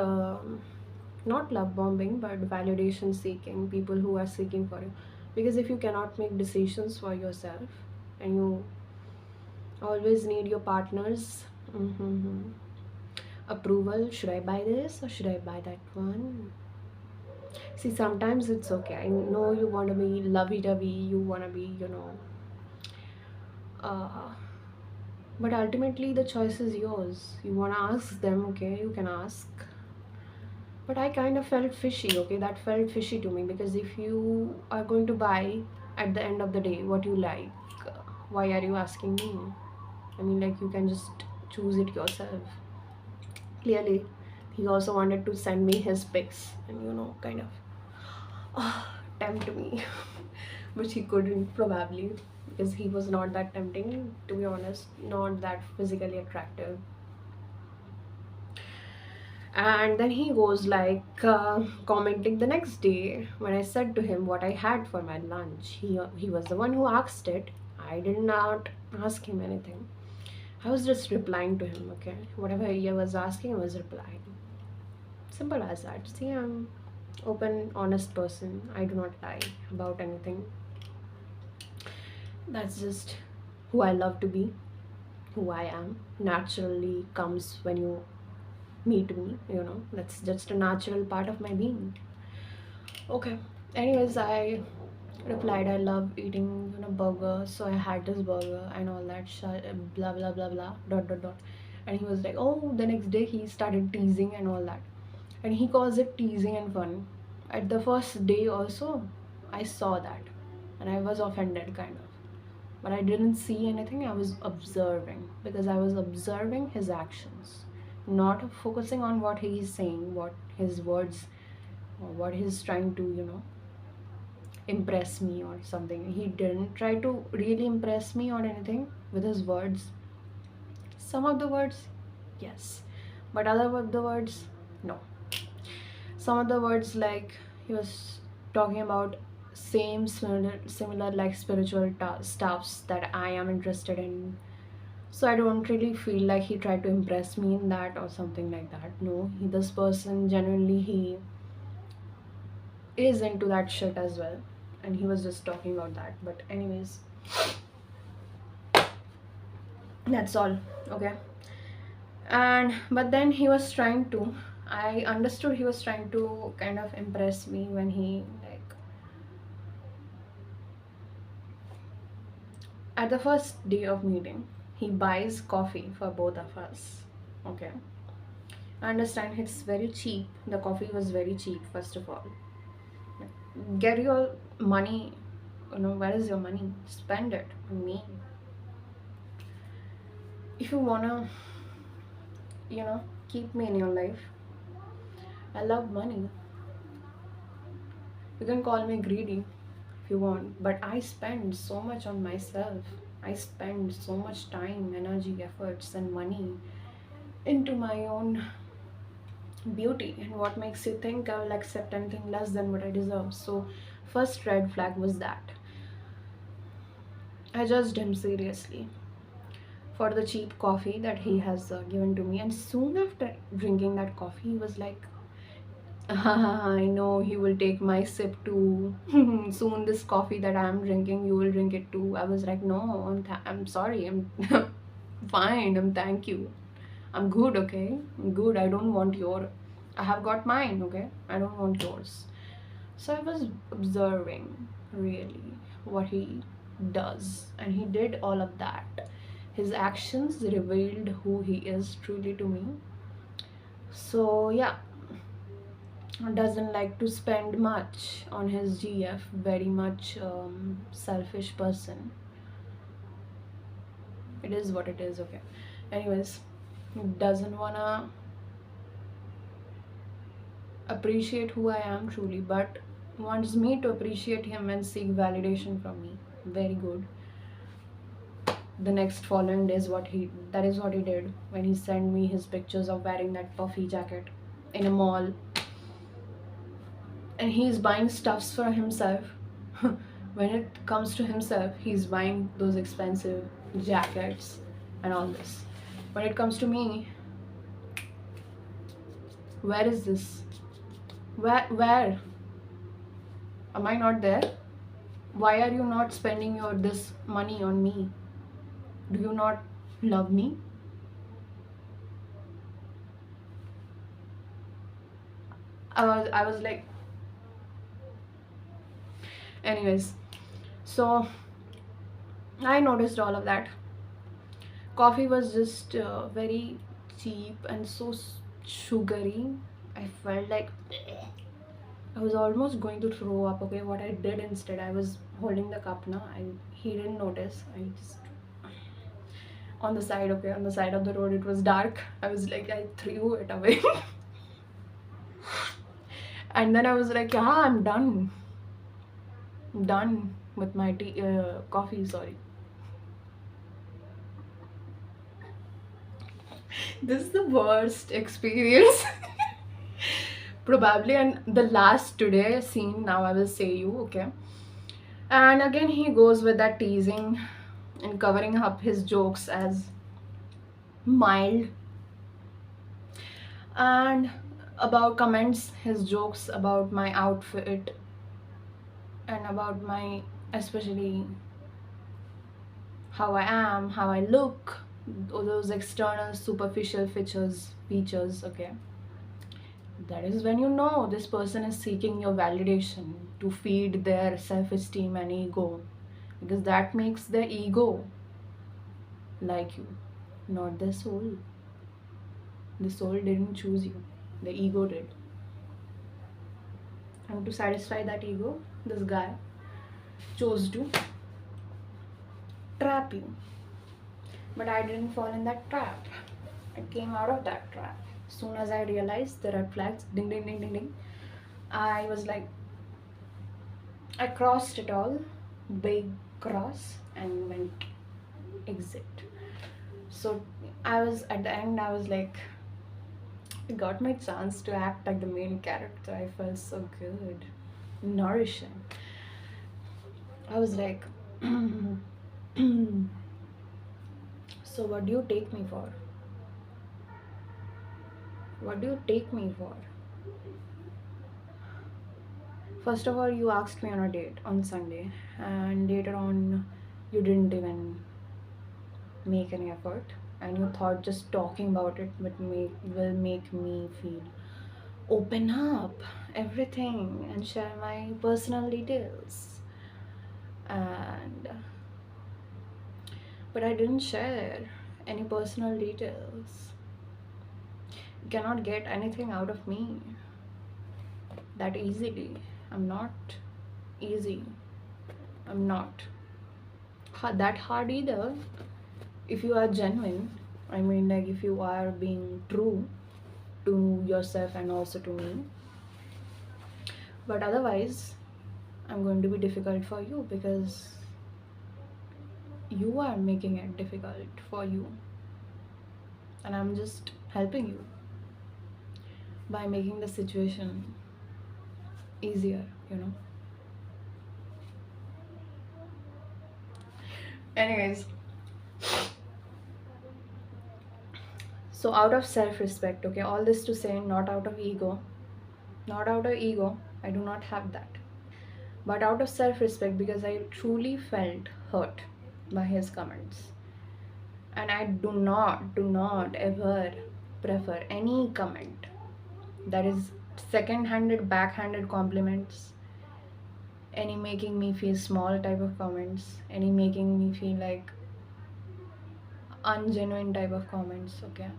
not love bombing, but validation seeking, people who are seeking for you. Because if you cannot make decisions for yourself and you always need your partner's approval, should I buy this or should I buy that one? See, sometimes it's okay. I know you want to be lovey dovey, you want to be, uh, but ultimately the choice is yours. You want to ask them, okay, you can ask. But I kind of felt fishy, okay, that felt fishy to me, because if you are going to buy at the end of the day what you like, why are you asking me? I mean, like, you can just choose it yourself. Clearly, he also wanted to send me his pics and, kind of tempt me, which he couldn't probably, because he was not that tempting, to be honest, not that physically attractive. And then he goes like commenting the next day when I said to him what I had for my lunch. He was the one who asked it. I did not ask him anything. I was just replying to him, okay? Whatever he was asking, I was replying. Simple as that. See, I'm open, honest person. I do not lie about anything. That's just who I love to be, who I am. Naturally comes when you meet me, That's just a natural part of my being. Okay. Anyways, I replied I love eating, burger, so I had this burger and all that blah blah blah blah dot dot dot. And he was like, oh, the next day he started teasing and all that. And he calls it teasing and fun. At the first day also, I saw that. And I was offended kind of. But I didn't see anything, I was observing. Because I was observing his actions. Not focusing on what he is saying, what his words, or what he's trying to, impress me or something. He didn't try to really impress me or anything with his words. Some of the words, yes, but other of the words, no. Some of the words, like, he was talking about same similar like spiritual stuffs that I am interested in. So I don't really feel like he tried to impress me in that or something like that. No, this person genuinely, he is into that shit as well, and he was just talking about that. But anyways, that's all. Okay. And but then he was trying to, I understood he was trying to kind of impress me when he, like, at the first day of meeting, he buys coffee for both of us. Okay. I understand it's very cheap. The coffee was very cheap, first of all. Get your money, where is your money? Spend it on me. If you wanna, keep me in your life, I love money. You can call me greedy if you want, but I spend so much on myself. I spend so much time, energy, efforts, and money into my own beauty. And what makes you think I will accept anything less than what I deserve? So, first red flag was that I judged him seriously for the cheap coffee that he has given to me. And soon after drinking that coffee, he was like, I know he will take my sip too. Soon this coffee that I'm drinking, you will drink it too. I was like, no, I'm sorry. I'm fine. Thank you. I'm good, okay? I'm good. I don't want your. I have got mine, okay? I don't want yours. So I was observing really what he does, and he did all of that. His actions revealed who he is truly to me. So yeah, doesn't like to spend much on his GF, very much selfish person. It is what it is, okay? Anyways, doesn't wanna appreciate who I am truly, but wants me to appreciate him and seek validation from me. Very good. The next following day is what he did when he sent me his pictures of wearing that puffy jacket in a mall, and he's buying stuffs for himself. When it comes to himself, he's buying those expensive jackets, and all this. When it comes to me, where is this? Where am I not there? Why are you not spending your this money on me? Do you not love me? I was like, anyways. So I noticed all of that. Coffee was just very cheap and so sugary. I felt like I was almost going to throw up. Okay, what I did instead, I was holding the cup now. He didn't notice. I just on the side. Okay, on the side of the road, it was dark. I was like, I threw it away, and then I was like, yeah, I'm done. I'm done with my tea, coffee. Sorry. This is the worst experience. Probably, and the last today scene now I will say you, okay? And again he goes with that teasing and covering up his jokes as mild, and about comments his jokes about my outfit and about my, especially how I am, how I look, all those external superficial features, okay? That is when you know this person is seeking your validation to feed their self-esteem and ego, because that makes their ego like you, not their soul. The soul didn't choose you, the ego did. And to satisfy that ego, this guy chose to trap you. But I didn't fall in that trap. I came out of that trap. As soon as I realized the red flags, ding ding ding ding ding, I was like, I crossed it all, big cross, and went exit. So I was at the end, I was like, I got my chance to act like the main character. I felt so good, nourishing. I was like, so what do you take me for? What do you take me for? First of all, you asked me on a date on Sunday, and later on, you didn't even make any effort, and you thought just talking about it will make me feel open up everything and share my personal details. And but I didn't share any personal details. You cannot get anything out of me that easily. I'm not easy. I'm not that hard either. If you are genuine, I mean, like, if you are being true to yourself and also to me. But otherwise, I'm going to be difficult for you because you are making it difficult for you, and I'm just helping you by making the situation easier, you know. Anyways, so out of self-respect, okay, all this to say, not out of ego, not out of ego, I do not have that, but out of self-respect, because I truly felt hurt by his comments. And I do not ever prefer any comment that is second-handed, backhanded compliments, any making me feel small type of comments, any making me feel like ungenuine type of comments, okay?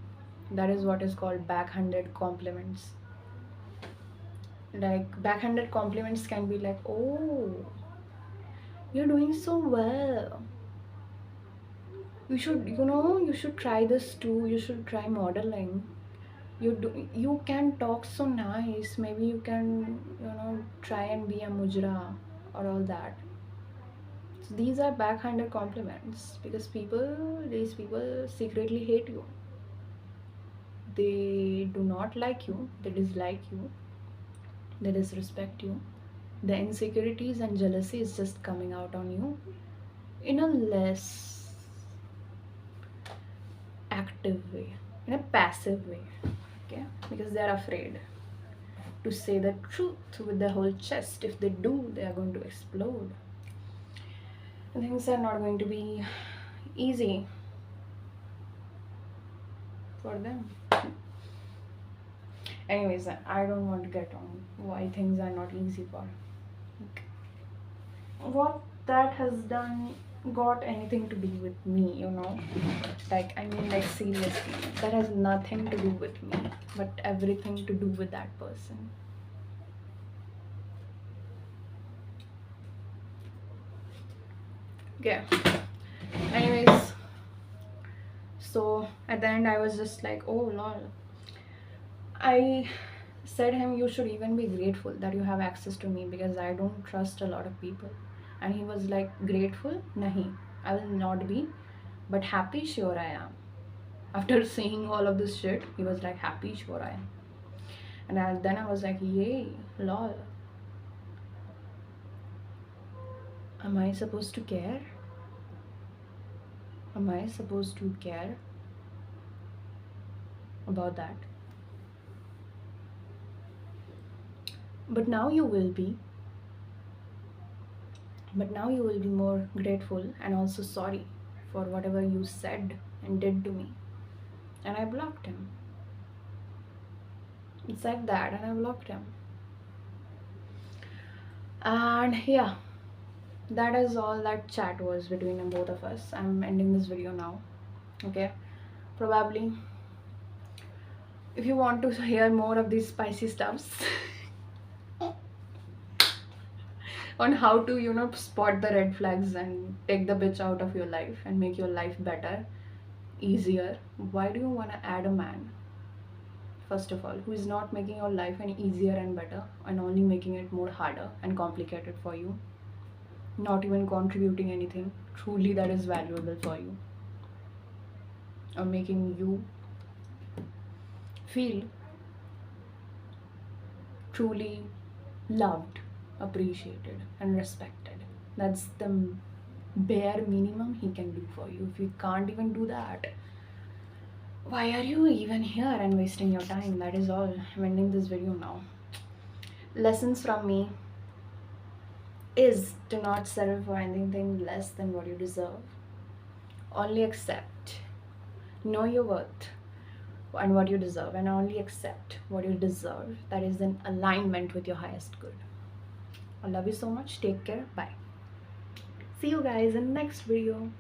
That is what is called backhanded compliments. Like, backhanded compliments can be like, oh, you're doing so well, you should, you should try this too, you should try modeling, you can talk so nice, maybe you can, try and be a mujra, or all that. So these are backhanded compliments, because these people secretly hate you. They do not like you, they dislike you, they disrespect you. The insecurities and jealousy is just coming out on you in a less active way, in a passive way, okay? Because they are afraid to say the truth with their whole chest. If they do, they are going to explode. And things are not going to be easy for them. Anyways, I don't want to get on why things are not easy for. Like, what that has done got anything to do with me, you know? Like, I mean, like, seriously, that has nothing to do with me, but everything to do with that person. Okay. Anyways, so at the end, I was just like, oh lol. I said him, you should even be grateful that you have access to me because I don't trust a lot of people. And he was like, grateful? Nahi, I will not be, but happy, sure I am. After seeing all of this shit, he was like, happy, sure I am. And then I was like, yay, lol. Am I supposed to care? Am I supposed to care about that? But now you will be. But now you will be more grateful and also sorry for whatever you said and did to me. And I blocked him. It's like that, and I blocked him. And yeah, that is all that chat was between both of us. I'm ending this video now. Okay, probably if you want to hear more of these spicy stuffs on how to, you know, spot the red flags and take the bitch out of your life and make your life better, easier, why do you want to add a man, first of all, who is not making your life any easier and better and only making it more harder and complicated for you, not even contributing anything truly that is valuable for you, or making you feel truly loved, appreciated, and respected. That's the bare minimum he can do for you. If you can't even do that, why are you even here and wasting your time? That is all. I'm ending this video now. Lessons from me is to not settle for anything less than what you deserve. Only accept, know your worth and what you deserve, and only accept what you deserve that is in alignment with your highest good. I love you so much. Take care. Bye. See you guys in the next video.